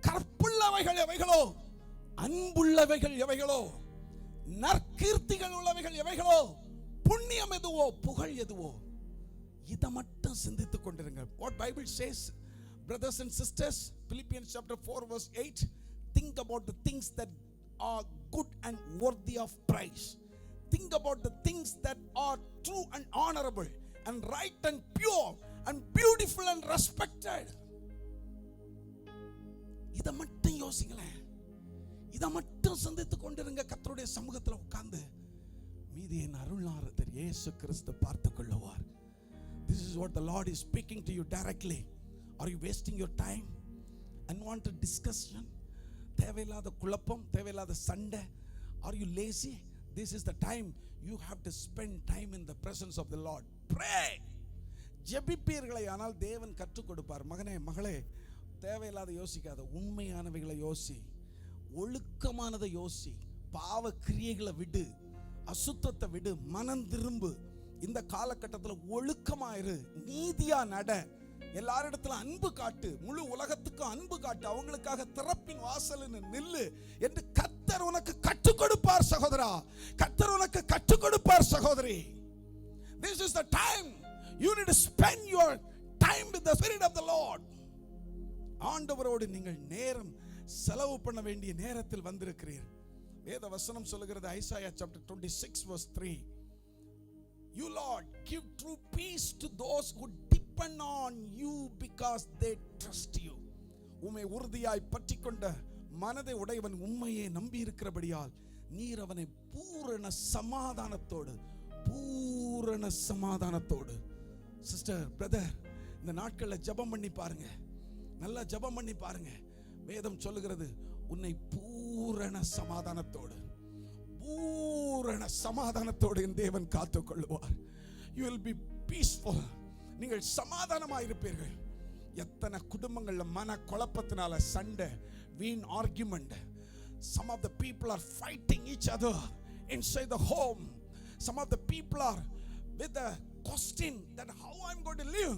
கற்புள்ளவைகள் எவைகளோ, அன்புள்ளவைகள் எவைகளோ, நற்கீர்த்திகள் உள்ளவைகள் எவைகளோ, புண்ணியம் எதுவோ, புகழ் எதுவோ, இதை மட்டும் சிந்தித்துக் கொண்டிருங்க. What Bible says, brothers and sisters, Philippians chapter 4 verse 8, think about the things that are good and worthy of praise. Think about the things that are true and honorable and right and pure and beautiful and respected. இத மட்டும் யோசிங்களேன், இத மட்டும் சிந்தித்துக் கொண்டிருங்க. கர்த்தருடைய சமூகத்தில் உட்கார்ந்து மீதியின் அருளாளர் இயேசு கிறிஸ்து பார்த்துக் கொள்ளுவார். This is what the Lord is speaking to you directly. Are you wasting your time? Unwanted discussion, தேவையில்லாத குழப்பம், தேவையில்லாத சண்டை. Are you lazy? This is the time you have to spend time in the presence of the Lord. Pray. ஜெபிப்பீர்களே ஆனால் தேவன் கற்றுக் கொடுப்பார். மகனே, மகளே, தேவையில்லாத யோசிக்காத, உண்மையானவைகளை யோசி, ஒழுக்கமானதை யோசி, பாவ கிரியைகளை விடு, அசுத்தத்தை விடு, மனம் திரும்பு. இந்த காலகட்டத்தில் ஒழுக்கமாயிரு, நீதியா நட, எல்லாரிடத்துல அன்பு காட்டு, முழு உலகத்துக்கு அன்பு காட்டு, அவங்களுக்காக திறப்பின் வாசலில் நில்லு என்று கர்த்தர் உனக்கு கற்றுக் கொடுப்பார் சகோதரா. கர்த்தர் உனக்கு கற்றுக் கொடுப்பார் சகோதரி. This is the time you need to spend your time with the Spirit of the Lord. ஆண்டவரோடு நீங்கள் நேரம் செலவு பண்ண வேண்டிய நேரத்தில் வந்திருக்கிறீர்கள். வேத வசனம் சொல்லுகிறது, Isaiah chapter 26 verse 3, You Lord give true peace to those who depend on you because they trust you. உம்மை உறுதியாய் பற்றிக்கொண்ட மனதை உடையவன் உம்மையே நம்பி இருக்கிறபடியால் நீர் அவனை பூரண சமாதானத்தோடு. சிஸ்டர், பிரதர், இந்த நாட்களில் ஜெபம் பண்ணி பாருங்க, நல்லா ஜெபம் பண்ணி பாருங்க. வேதம் சொல்லுகிறது, உன்னை பூரண சமாதானத்தோடு என் தேவன் காத்துக் கொள்வார். You will be peaceful. நீங்கள் சமாதானமாக இருப்பீர்கள். எத்தனை குடும்பங்கள்ல மன குழப்பத்தினால சண்டை, வீண் argument. Some of the people are fighting each other inside the home. Some of the people are with the question that how I'm going to live.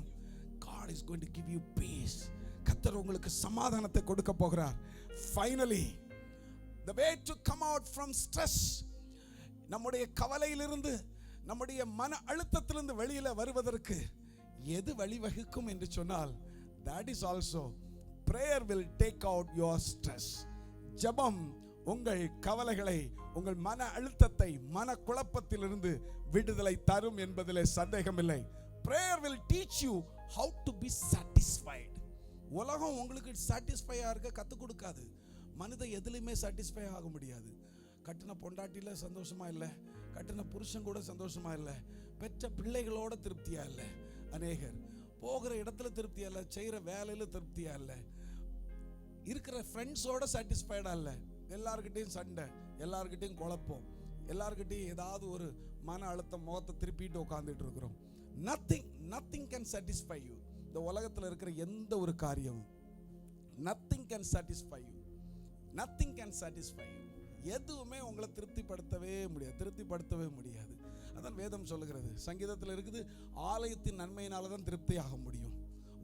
God is going to give you peace. கர்த்தர் உங்களுக்கு சமாதானத்தை கொடுக்க போகிறார். Finally, the way to come out from stress, நம்முடைய கவலையிலிருந்து, நம்முடைய மன அழுத்தத்திலிருந்து வெளியில வருவதற்கு எது வழிவகுக்கும் என்று சொன்னால், that is also prayer will take out your stress. ஜெபம் உங்கள் கவலைகளை, உங்கள் மன அழுத்தத்தை, மன குழப்பத்திலிருந்து விடுதலை தரும் என்பதிலே சந்தேகமில்லை. Prayer will teach you how to be satisfied. உலகம் உங்களுக்கு சாட்டிஸ்ஃபையா இருக்க கற்றுக் கொடுக்காது. மனித எதுலையுமே சாட்டிஸ்ஃபை ஆக முடியாது. கட்டின பொண்டாட்டில சந்தோஷமா இல்லை, கட்டின புருஷன் கூட சந்தோஷமா இல்லை, பெற்ற பிள்ளைகளோட திருப்தியா இல்லை, அநேகர் போகிற இடத்துல திருப்தியா இல்லை, செய்கிற வேலையில திருப்தியா இல்லை, இருக்கிற ஃப்ரெண்ட்ஸோட சாட்டிஸ்ஃபைடா இல்லை, எல்லார்கிட்டையும் சண்டை, எல்லார்கிட்டையும் குழப்பம், எல்லார்கிட்டையும் ஏதாவது ஒரு மன அழுத்தம், முகத்தை திருப்பிட்டு உட்காந்துட்டு இருக்கிறோம். nothing can satisfy you. இந்த உலகத்தில் இருக்கிற எந்த ஒரு காரியமும் nothing can satisfy you. எதுவுமே உங்களை திருப்திப்படுத்தவே முடியாது. அதான் வேதம் சொல்லுகிறது, சங்கீதத்தில் இருக்குது, ஆலயத்தின் நன்மையினால தான் திருப்தியாக முடியும்.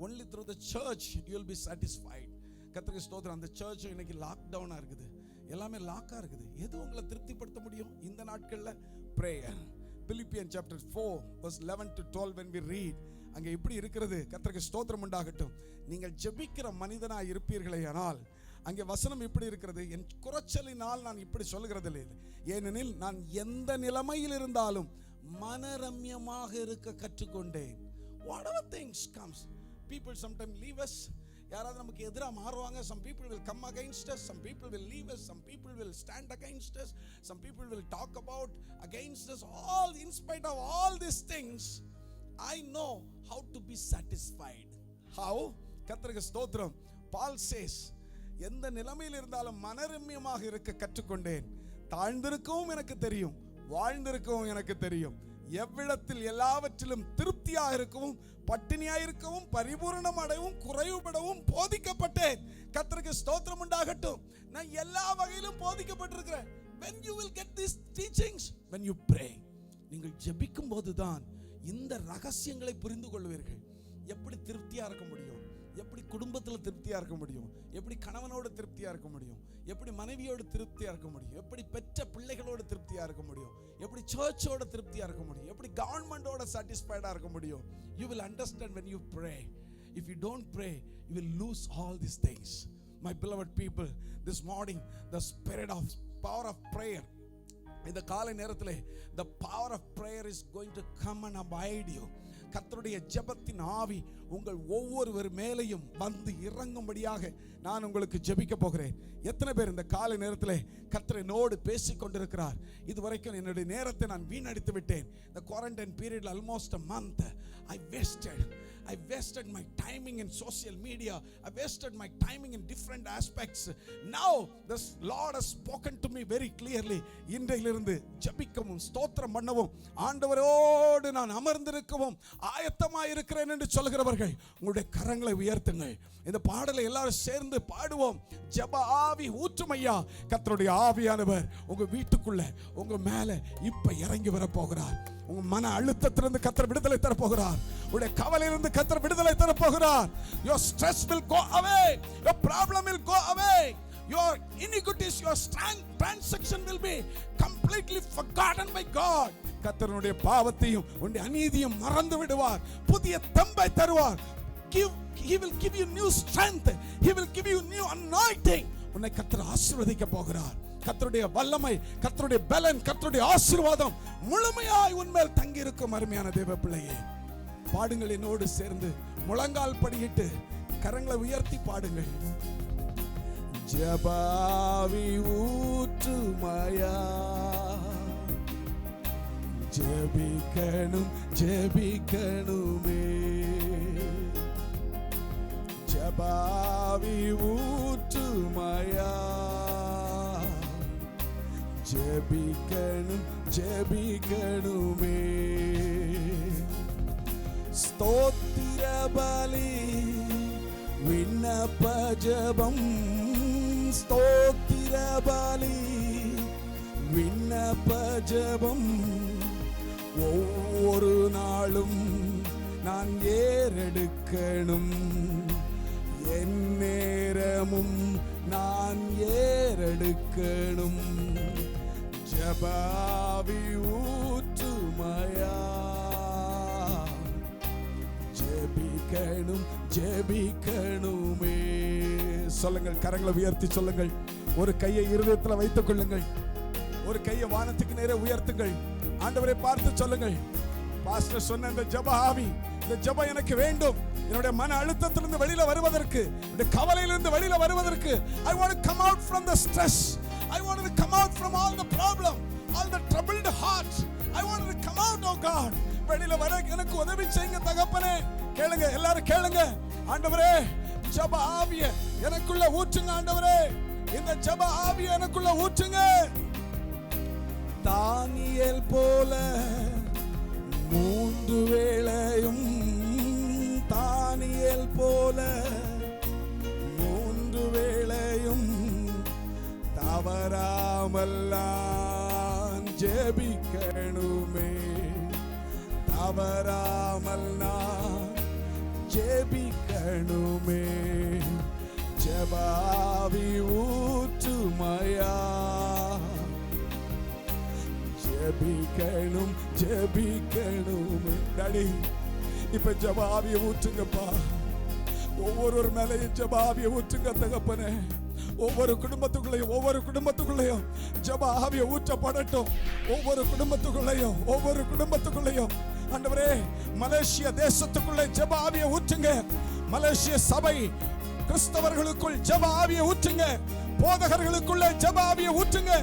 only through the church you will be satisfied. கர்த்தருக்கு ஸ்தோத்திரம். அந்த சர்ச் இன்னைக்கு லாக் டவுனா இருக்குது, எல்லாமே லாக்கா இருக்குது. எது உங்களை திருப்திப்படுத்த முடியும் இந்த நாட்கள்ல? prayer. Philippians chapter 4 verse 11 to 12 when we read, அங்கே இப்படி இருக்கிறது, கர்த்தருக்கு ஸ்தோத்திரம் உண்டாகட்டும். நீங்கள் ஜெபிக்கிற மனிதனாய் இருப்பீர்களேயானால், அங்கே வசனம் இப்படி இருக்கிறது, என் குறைச்சலினால் நான் இப்படி சொல்லுகிறது இல்லை, ஏனெனில் நான் எந்த நிலைமையில் இருந்தாலும் மனரம்யமாக இருக்க கற்றுக்கொண்டேன். whatever things comes, people sometimes leave us. யாராவது நமக்கு எதிராக மாறுவாங்க. some people will come against us, some people will leave us, some people will stand against us, some people will talk about against us. All in spite of all these things, I know how to be satisfied. How? கர்த்தருக்கு ஸ்தோத்திரம். Paul says, எந்த நிலைமையில் இருந்தாலும் மனரம்யமாக இருக்க கற்றுக்கொண்டேன். தாழ்ந்திருக்கவும் எனக்கு தெரியும், வாழ்ந்திருக்கவும் எனக்கு தெரியும். எவ்விடத்தில் எல்லாவற்றிலும் திருப்தியாக இருக்கவும், பட்டினியாக இருக்கவும், பரிபூரணம் அடையவும், குறைவுபடவும் போதிக்கப்பட்டேன். கர்த்தருக்கு ஸ்தோத்திரம் உண்டாகட்டும். நான் எல்லா வகையிலும் போதிக்கப்பட்டிருக்கிறேன். when you will get these teachings, when you pray, நீங்கள் ஜெபிக்கும் போதுதான் இந்த ரகசியங்களை புரிந்து கொள்வீர்கள். எப்படி திருப்தியா இருக்க முடியும், எப்படி குடும்பத்தில் திருப்தியா இருக்க முடியும், எப்படி கணவனோடு திருப்தியா இருக்க முடியும், எப்படி மனைவியோடு திருப்தியா இருக்க முடியும், எப்படி பெற்ற பிள்ளைகளோடு திருப்தியா இருக்க முடியும், எப்படி சர்ச்சோட திருப்தியா இருக்க முடியும், எப்படி கவர்மெண்டோட சாட்டிஸ்ஃபைடா இருக்க முடியும். You will understand when you pray. If you don't pray, you will lose all these things. My beloved people, this morning the spirit of power of prayer, இந்த காலை நேரத்திலே the power of prayer is going to come and abide you. கர்த்தருடைய ஜெபத்தின் ஆவி உங்கள் ஒவ்வொருவர் மேலையும் வந்து இறங்கும்படியாக நான் உங்களுக்கு ஜெபிக்க போகிறேன். எத்தனை பேர் இந்த காலை நேரத்திலே கர்த்தர் என்னோடு பேசிக் கொண்டிருக்கிறார்? இதுவரைக்கும் என்னுடைய நேரத்தை நான் வீணடித்து விட்டேன். The quarantine period almost a month I wasted my timing in social media. I wasted my timing in different aspects. Now the Lord has spoken to me very clearly. இன்றையிலிருந்து ஜெபிக்கவும் ஸ்தோத்திரம் பண்ணவும் ஆண்டவரோடு நான் அமர்ந்திருக்கவும் ஆயத்தமாய் இருக்கிறேன் என்று சொல்கிறவர்கள் உங்களுடைய கரங்களை உயர்த்துங்கள். இந்த பாடலை எல்லாரும் சேர்ந்து பாடுவோம். ஜெப ஆவி ஊற்றுமையா. கர்த்தருடைய ஆவியானவர் உங்க வீட்டுக்குள்ள உங்க மேல இப்ப இறங்கி வர போகிறார். உங்க மன அழுத்தத்திலிருந்து கர்த்தர் விடுதலை தர போகிறார். உங்களுடைய கவலையிலிருந்து கர்த்தர் விடுதலை தர போகிறார். Your stress will go away. Your problem will go away. Your iniquities, your transaction will be completely forgotten by God. கர்த்தருடைய பாவத்தையும் உன்னுடைய அநீதியும் மறந்து விடுவார். புதிய தெம்பை தருவார். He will give you new strength. He will give you new anointing. உன்னை கர்த்தர் ஆசீர்வதிக்க போகிறார். கர்த்தருடைய வல்லமை, கர்த்தருடைய பலன், கர்த்தருடைய ஆசீர்வாதம் முழுமையாய் உன்மேல் தங்கி இருக்கும். அருமையான தேவ பிள்ளையே, பாடுங்கள் என்னோடு சேர்ந்து. முழங்கால் படியிட்டு கரங்களை உயர்த்தி பாடுங்கள். ஜெபாவி ஊற்றுமயா, ஜெபிக்கணும் ஜெபிக்கணுமே, ஜெபாவி ஊற்றுமயா, ஜெபிக்கணும் ஜெபிக்கணுமே. ஸ்தோத்திர பலி விண்ணப்ப ஜெபம், ஸ்தோத்திர பலி விண்ணப்ப ஜெபம், ஒவ்வொரு நாளும் நான் ஏறெடுக்கணும், என் நேரமும் நான் ஏறெடுக்கணும். ஜெபாவி ஊற்றுமயா, ஜெபிக்கணும் ஜெபிக்கணுமே. சொல்லுங்கள், கரங்களை உயர்த்தி சொல்லுங்கள். ஒரு கையை இருதயத்தில் வைத்துக் கொள்ளுங்கள், ஒரு கையை வானத்துக்கு நேரே உயர்த்துங்கள். ஆண்டவரை பார்த்து சொல்லுங்கள், பாஸ்டர் சொன்ன இந்த ஜெப ஆவி, இந்த ஜெபம் எனக்கு வேண்டும். என்னுடைய மன அழுத்தத்திலிருந்து வெளியில வருவதற்கு, இந்த கவலையிலிருந்து வெளியில வருவதற்கு, I want to come out from the stress. I want to come out from all the problem, all the troubled heart. I want to come out, oh God. வெளியில வர எனக்கு உதவி செய்யுங்க தகப்பனே. கேளுங்க, எல்லாரும் கேளுங்க. ஆண்டவரே, ஜெப ஆவியை எனக்குள்ள ஊற்றுங்க ஆண்டவரே. இந்த ஜெப ஆவியை எனக்குள்ள ஊற்றுங்க. தானியேல் போல 3 வேளையும், தானியேல் போல 3 வேளையும் தவறாமல் நான் ஜெபிக்கணுமே, தவறாமல் நான் ஜெபிக்கணுமே. ஜெபாவி ஊற்றுமயா, ஜெபிக்கணும் ஜெபிக்கணுமே. டாடி, இப்ப ஜெபாவியை ஊற்றுங்கப்பா. ஒவ்வொரு மேலையும் ஜெபாவியை ஊற்றுங்க தகப்பனே. ஒவ்வொரு குடும்பத்துக்குள்ளேயும் ஜெப ஆவியை ஊற்றப்படட்டும். ஒவ்வொரு குடும்பத்துக்குள்ளேயும் ஆண்டவரே, மலேசியா தேசத்துக்குள்ளே ஜெப ஆவியை ஊற்றுங்க. மலேசிய சபை கிறிஸ்தவர்களுக்குள் ஜெப ஆவியை ஊற்றுங்க. போதகர்களுக்குள்ளே ஜெப ஆவியை ஊற்றுங்க.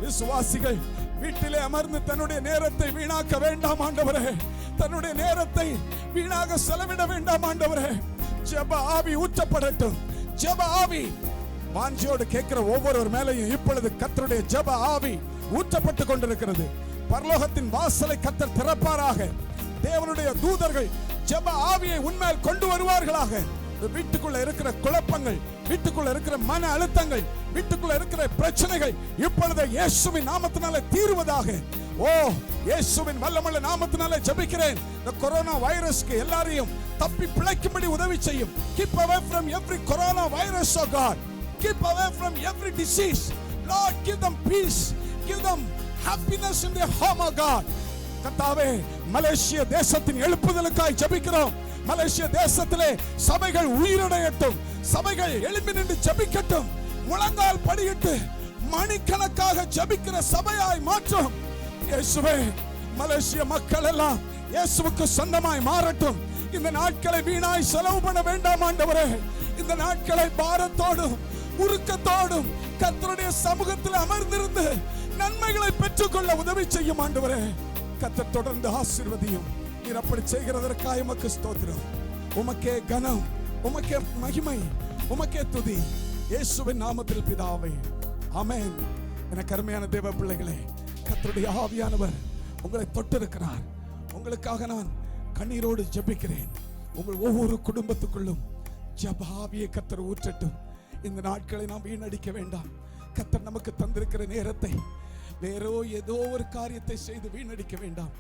விசுவாசிகள் வீட்டிலே அமர்ந்து தன்னுடைய நேரத்தை வீணாக்க வேண்டாம் ஆண்டவரே. தன்னுடைய நேரத்தை வீணாக செலவிட வேண்டாம் ஆண்டவரே. ஜெப ஆவி ஊற்றப்படட்டும். ஜெப ஆவி வாஞ்சியோடு கேட்கிற ஒவ்வொருவர் மேலையும் இப்பொழுது கர்த்தருடைய ஜெப ஆவி ஊற்றப்பட்டு கொண்டிருக்கிறது. பரலோகத்தின் வாசலை கர்த்தர் திறப்பாராக. தேவனுடைய தூதர்கள் ஜெப ஆவியை உன்மேல் கொண்டு வருவார்களாக. வீட்டுக்குள்ள இருக்கிற குழப்பங்கள், வீட்டுக்குள்ள இருக்கிற மன அழுத்தங்கள், வீட்டுக்குள்ள இருக்கிற பிரச்சனைகள் இப்பொழுது இயேசுவின் நாமத்தினால தீருவதாக. ஓ, இயேசுவின் வல்லமையுள்ள நாமத்தினால ஜெபிக்கிறேன். இந்த கொரோனா வைரஸ்க்கு எல்லாரையும் தப்பி பிழைக்கும்படி உதவி செய்யும். Keep away from every corona virus, oh God. Keep away from every disease. Lord, give them peace. Give them happiness in their home, oh God. கர்த்தாவே, மலேசிய தேசத்தின் எழுப்புதலுக்காய் ஜெபிக்கிறோம். மலேசிய தேசத்திலே சபைகள் உயிரடையட்டும். சபைகள் எழும்பி நின்று ஜெபிக்கட்டும். முழங்கால் படியிட்டு மணிக்கணக்காக ஜெபிக்கிற சபையாய் மாற்றும். இயேசுவே, மலேசிய மக்கள் எல்லாம் இயேசுவுக்கு சொந்தமாய் மாறட்டும். இந்த நாட்களை வீணாய் செலவு பண்ண வேண்டாம் ஆண்டவரே. இந்த நாட்களை பாரத்தோடும் உருக்கத்தோடும் கர்த்தருடைய சமூகத்தில் அமர்ந்திருந்து நன்மைகளை பெற்றுக்கொள்ள உதவி செய்யும் ஆண்டவரே. கர்த்தர் தொடர்ந்து ஆசீர்வதியும். நீர் அப்படி செய்கிறதற்காக உமக்கு ஸ்தோத்திரம். உமக்கே கனம், உமக்கே மகிமை, உமக்கே துதி. இயேசுவின் நாமத்தில் பிதாவே, ஆமென். எனக்கு அருமையான தேவ பிள்ளைகளே, கர்த்தருடைய ஆவியானவர் உங்களை தொட்டிருக்கிறார். உங்களுக்காக நான் கண்ணீரோடு ஜெபிக்கிறேன். உங்கள் ஒவ்வொரு குடும்பத்துக்குள்ளும் ஜெப ஆவியை கர்த்தர் ஊற்றட்டும். இந்த நாட்களை நாம் வீணடிக்க வேண்டாம். கர்த்தர் நமக்கு தந்திருக்கிற நேரத்தை வேறோ ஏதோ ஒரு காரியத்தை செய்து வீணடிக்க வேண்டாம்.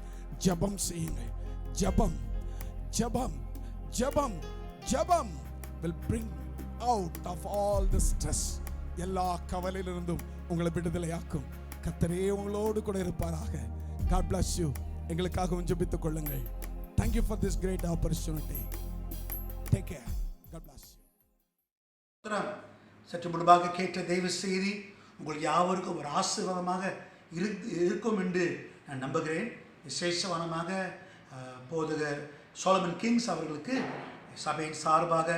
ஜெபம் செய்யுங்கள். ஜெபம் ஜெபம் ஜெபம் ஜெபம் will bring out of all the stress. எல்லா கவலையிலிருந்தும் உங்களை விடுதலையாக்கும். கர்த்தரே உங்களோடு கூட இருப்பாராக. God bless you. எங்களுக்காகவும் ஜெபித்துக் கொள்ளுங்கள். Thank you for this great opportunity. Take care. God bless you. சற்று முன்பாக கேட்ட தெய்வ செய்தி உங்கள் யாவருக்கும் ஒரு ஆசீர்வாதமாக இருக்கும் என்று நான் நம்புகிறேன். விசேஷமானமாக போதகர் சோலமன் கிங்ஸ் அவர்களுக்கு சபையின் சார்பாக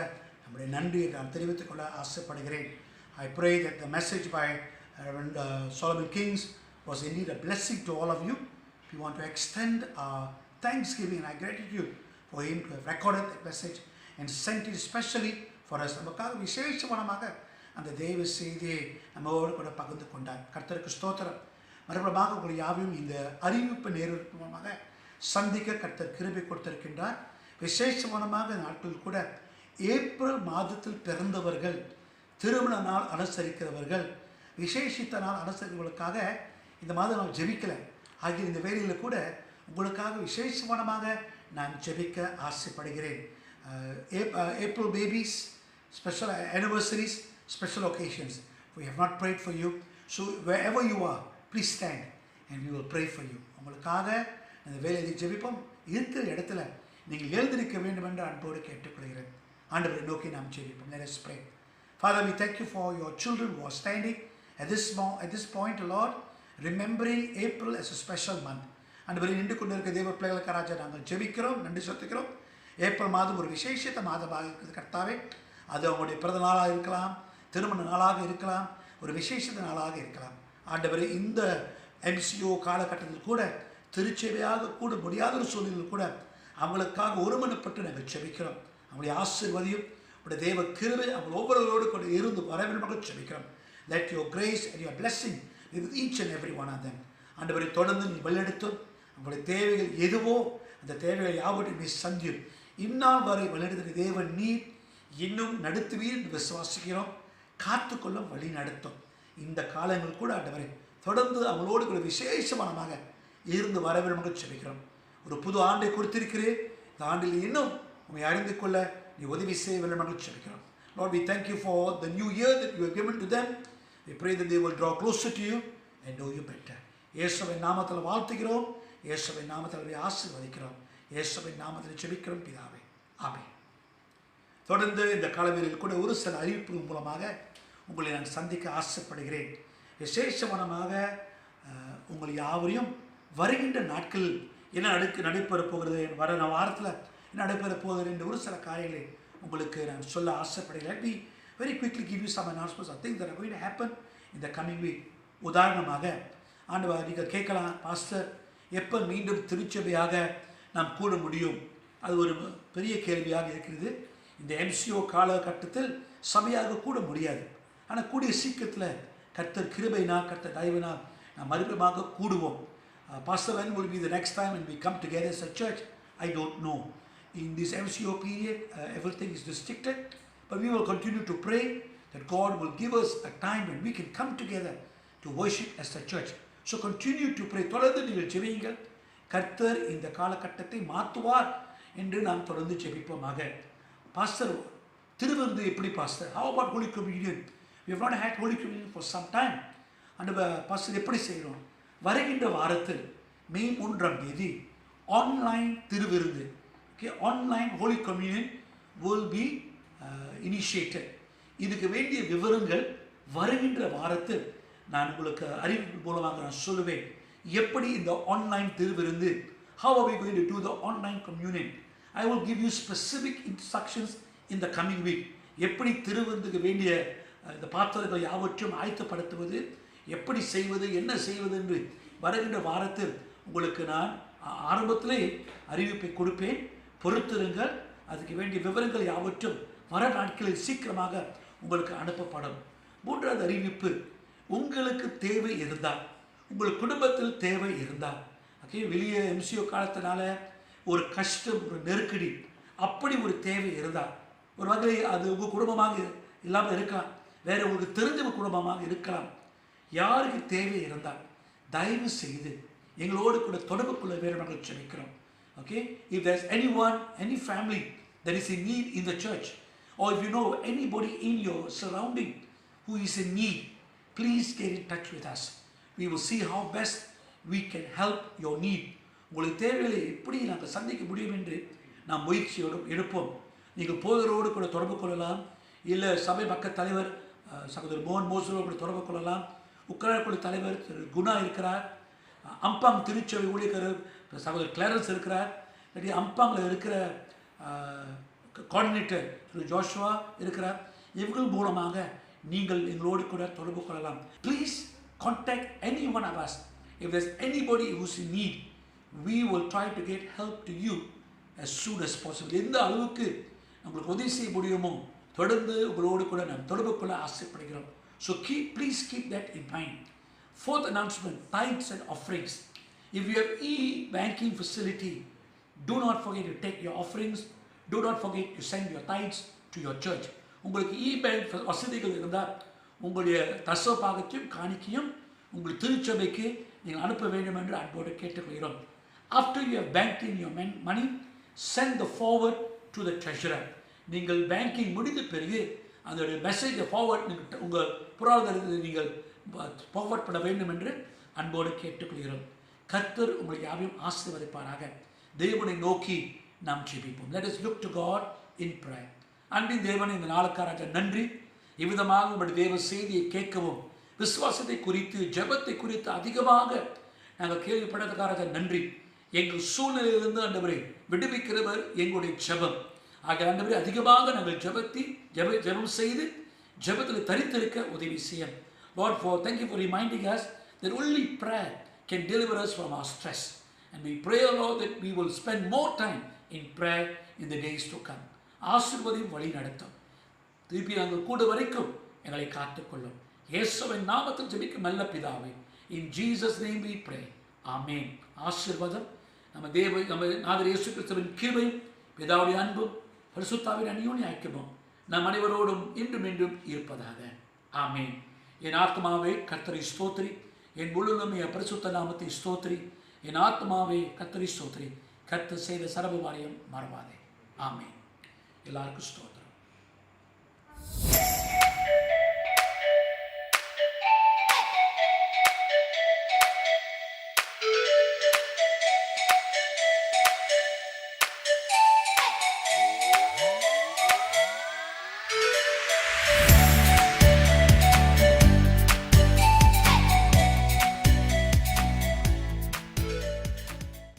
நம்முடைய நன்றியை நான் தெரிவித்துக் கொள்ள ஆசைப்படுகிறேன். I pray that the message by Reverend Solomon Kings was indeed a blessing to all of you. We want to extend our thanksgiving and our gratitude for him to have recorded that message and sent it especially for us. நமக்காக விசேஷமானமாக அந்த தெய்வ செய்தியை நம்மோடு கூட பகிர்ந்து கொண்டார். கர்த்தருக்கு ஸ்தோத்திரம். மறுபடியும் உங்களை யாவையும் இந்த அறிவிப்பு நேரமாக சந்திக்க கர்த்தர் கிருபை கொடுத்திருக்கின்றார். விசேஷமானமாக நாட்கள் கூட ஏப்ரல் மாதத்தில் பிறந்தவர்கள், திருமண நாள் அனுசரிக்கிறவர்கள், விசேஷித்த நாள் அனுசரிக்கிறவர்களுக்காக இந்த மாதம் நான் ஜெபிக்கலை. ஆகிய இந்த வேலையில் கூட உங்களுக்காக விசேஷமானமாக நான் ஜெபிக்க ஆசைப்படுகிறேன். April babies, special anniversaries, special occasions. We have not prayed for you. So wherever you are, please stand and we will pray for you. உங்களுக்காக இந்த வேலையை ஜெபிப்போம். இருக்கிற இடத்துல நீங்கள் எழுந்திருக்க வேண்டும் என்று அன்போடு கேட்டுக்கொள்கிறேன். ஆண்டவரை நோக்கி நாம் ஜெபிப்போம். Let us pray. Father, we thank you for your children who are standing at this point, Lord, remembering April as a special month. ஆண்டவரை நின்று கொண்டிருக்க தேவ பிள்ளைகளுக்கு ராஜா நாங்கள் ஜெபிக்கிறோம், நன்றி செலுத்துகிறோம். ஏப்ரல் மாதம் ஒரு விசேஷித்த மாதமாக இருக்கிறது கர்த்தாவே. அது அவங்களுடைய பிறந்த நாளாக இருக்கலாம், திருமண நாளாக இருக்கலாம், ஒரு விசேஷித்த நாளாக இருக்கலாம். ஆண்டவரை இந்த MCO காலகட்டத்தில் கூட திருச்சபையாக கூட முடியாத ஒரு சூழ்நிலையில் கூட அவங்களுக்காக ஒருமனப்பட்டு நாங்கள் ஜெபிக்கிறோம். அவங்களுடைய ஆசீர்வாதம், உடைய தேவ கிருபை அவங்க ஒவ்வொருவரோடு கூட இருந்து வரவேண்டும் ஜெபிக்கிறோம். Let your grace and your blessing be with each and every one of them. ஆண்டவரை தொடர்ந்து நீ வழிநடத்தும். அவங்களுடைய தேவைகள் எதுவோ அந்த தேவைகள் யாவற்றையும் நீ சந்தியும். இந்நாள் வரை வழிநடத்தின தேவன் நீர் இன்னும் நடத்துவீர் என்று விசுவாசிக்கிறோம். காத்துக்கொள்ளும் வழி நடத்தும். இந்த காலங்கள் கூட ஆண்டவரை தொடர்ந்து அவங்களோடு கூட விசேஷமானமாக இருந்து வரவேண்டும் ஜெபிக்கிறோம். ஒரு புது ஆண்டை கொடுத்திருக்கிறேன். இந்த ஆண்டில் இன்னும் உண்மை அறிந்து கொள்ள நீ உதவி செய்ய வேண்டும் என்று ஜெபிக்கிறோம். Lord, we thank you for the new year that you have given to them. We pray that they will draw closer to you and know you better. இயேசுவின் நாமத்தில் வாழ்த்துகிறோம். இயேசுவின் நாமத்தில் ஆசீர்வதிக்கிறோம். இயேசுவின் நாமத்தில் ஜெபிக்கிறோம் பிதாவே. ஆமென். தொடர்ந்து இந்த காலவெளியில் கூட ஒரு சில அறிவிப்புகள் மூலமாக உங்களை நான் சந்திக்க ஆசைப்படுகிறேன். விசேஷமானமாக உங்கள் யாவரையும் வருகின்ற நாட்கள் என்ன நடைபெற போகிறது, வர வாரத்தில் என்ன நடைபெற போகிறது என்ற ஒரு சில காரியங்களை உங்களுக்கு நான் சொல்ல ஆசைப்படுகிறேன். Let me very quickly give you some announcements of things that are going to happen in the coming week. உதாரணமாக ஆண்டவர் நீங்கள் கேட்கலாம், பாஸ்டர் எப்போ மீண்டும் திருச்சபையாக நாம் கூட முடியும்? அது ஒரு பெரிய கேள்வியாக இருக்கிறது. இந்த MCO காலகட்டத்தில் சபையாக கூட முடியாது. ஆனால் கூடிய சீக்கிரத்தில் கர்த்தர் கிருபையினால் கர்த்தர் தயவினால் நாம் மறுபடியும் கூடுவோம். Pastor, when will be the next time when we come together as a church? I don't know. In this MCO period, everything is restricted, but we will continue to pray that God will give us a time when we can come together to worship as a church. So continue to pray. தொடர்ந்து நீங்கள் ஜெபியுங்கள். கர்த்தர் இந்த காலகட்டத்தை மாற்றுவார் என்று நாம் தொடர்ந்து ஜெபிப்போமாக. பாஸ்டர், திருவிருந்து எப்படி pastor? How about Holy Communion? We have not had Holy Communion for some time. And pastor எப்படி செய்கிறோம்? வருகின்ற வாரத்தில் மே 3ஆம் தேதி ஆன்லைன் திருவிருந்து, online holy communion will be initiated. இதுக்கு வேண்டிய விவரங்கள் வருகின்ற வாரத்தில் நான் உங்களுக்கு அறிவிப்பு மூலமாக நான் சொல்லுவேன். எப்படி இந்த ஆன்லைன் திருவிருந்து, how are we going to do the online communion? I will give you specific instructions in the coming week. எப்படி திருவிருந்துக்கு வேண்டிய இந்த பாத்திரங்கள் யாவற்றையும் ஆயத்தப்படுத்துவது, எப்படி செய்வது, என்ன செய்வது என்று வருகின்ற வாரத்தில் உங்களுக்கு நான் ஆரம்பத்திலே அறிவிப்பை கொடுப்பேன். பொறுத்திருங்கள். அதுக்கு வேண்டிய விவரங்கள் யாவற்றும் வர நாட்களில் சீக்கிரமாக உங்களுக்கு அனுப்பப்படும். 3வது அறிவிப்பு, உங்களுக்கு தேவை இருந்தால், உங்கள் குடும்பத்தில் தேவை இருந்தால், வெளியே MCO காலத்தினால ஒரு கஷ்டம், ஒரு நெருக்கடி, அப்படி ஒரு தேவை இருந்தால், ஒரு வகையில் அது உங்கள் குடும்பமாக இல்லாமல் இருக்கலாம், வேறு உங்களுக்கு தெரிஞ்ச குடும்பமாக இருக்கலாம். யாருக்கு தேவை இருந்தால் தயவு செய்து எங்களோடு கூட தொடர்பு கொள்ள வேண்டும் என்று ஜெபிக்கிறோம். Okay, if there's anyone, any family that is in need in the church, or if you know anybody in your surrounding who is in need, please get in touch with us. We will see how best we can help your need. உங்களுக்கு தேவைகளை எப்படி நாங்கள் சந்திக்க முடியும் என்று நாம் முயற்சியோடு எடுப்போம். நீங்கள் போதரோடு கூட தொடர்பு கொள்ளலாம், இல்லை சபை மக்கள் தலைவர் சகோதரர் மோகன் மோசரோடு கூட தொடர்பு கொள்ளலாம். உக்ரைன் குழு தலைவர் திரு குணா இருக்கிறார். அம்பாங் திருச்சபை ஊழியர் சகோதரர் கிளாரன்ஸ் இருக்கிறார். இல்லாட்டி அம்பாங்கில் இருக்கிற கோஆர்டினேட்டர் திரு ஜோஷுவா இருக்கிறார். இவர்கள் மூலமாக நீங்கள் எங்களோடு கூட தொடர்பு கொள்ளலாம். Please contact any one of us. If there's anybody who's in need, we will try to get help to you as soon as possible. எந்த அளவுக்கு உங்களுக்கு உதவி செய்ய முடியுமோ தொடர்ந்து உங்களோடு கூட நாம் தொடர்பு கொள்ள ஆசைப்படுகிறோம். So please keep that in mind. Fourth announcement, tithes and offerings. If you have e-banking facility, do not forget to take your offerings. Do not forget to send your tithes to your church. உங்களுக்கு e-bank வசதிகள் இருந்தால் உங்களுடைய தசம பாகத்தையும் காணிக்கையும் உங்கள் திருச்சபைக்கு நீங்கள் அனுப்ப வேண்டும் என்று அன்போடு கேட்டுக்கொள்கிறோம். After you have banked in your money, send the forward to the treasurer. நீங்கள் பேங்கிங் முடிந்த பிறகு அதோடைய மெசேஜை ஃபார்வர்ட் உங்கள் பொருளாதாரத்தை நீங்கள் ஃபார்வர்ட் பண்ண வேண்டும் என்று அன்போடு கேட்டுக்கொள்கிறோம். கர்த்தர் உங்களை யாவையும் ஆசீர்வதிப்பாராக. தேவனை நோக்கி நாம் ஜெபிப்போம். Let us look to God in prayer. அன்பின் தேவனை இந்த நாளுக்காக நன்றி. இவ்விதமாக உங்களுடைய தேவ செய்தியை கேட்கவும் விசுவாசத்தை குறித்து ஜெபத்தை குறித்து அதிகமாக நாங்கள் கேள்விப்பட்டதுக்காக நன்றி. எங்கள் சூழ்நிலையிலிருந்து ஆண்டவரை விடுவிக்கிறவர் எங்களுடைய ஜெபம். ஆக ஆண்டவரை அதிகமாக நாங்கள் ஜெபம் செய்து ஜெபத்தில் தரித்திருக்க உதவி செய்யும். Lord, thank you for reminding us that only prayer can deliver us from our stress. And we pray, Lord, that we will spend more time in prayer in the days to come. ஆசீர்வதியும் வழி நடத்தும். திருப்பி நாங்கள் கூட வரைக்கும் எங்களை காத்துக்கொள்ளும். இயேசுவின் நாமத்தில் ஜெபிக்கும் நல்ல பிதாவே, in Jesus name we pray. Amen. ஆசீர்வாதம் நம்ம நாதர் இயேசு கிறிஸ்துவின் கிருபையும் பிதாவுடைய அன்பும் பரிசுத்தாவின் அந்யோன்ய ஐக்கியமும் நம் அனைவரோடும் இன்றும் மீண்டும் இருப்பதாக. ஆமென். என் ஆத்மாவே கர்த்தரை ஸ்தோத்திரி, என் முழுமை பரிசுத்த நாமத்தை ஸ்தோத்திரி. என் ஆத்மாவே கர்த்தரை ஸ்தோத்திரி, கர்த்தர் செய்த சர்வ காரியம் மறவாதே. ஆமென். எல்லாருக்கும் ஸ்தோத்திரம்.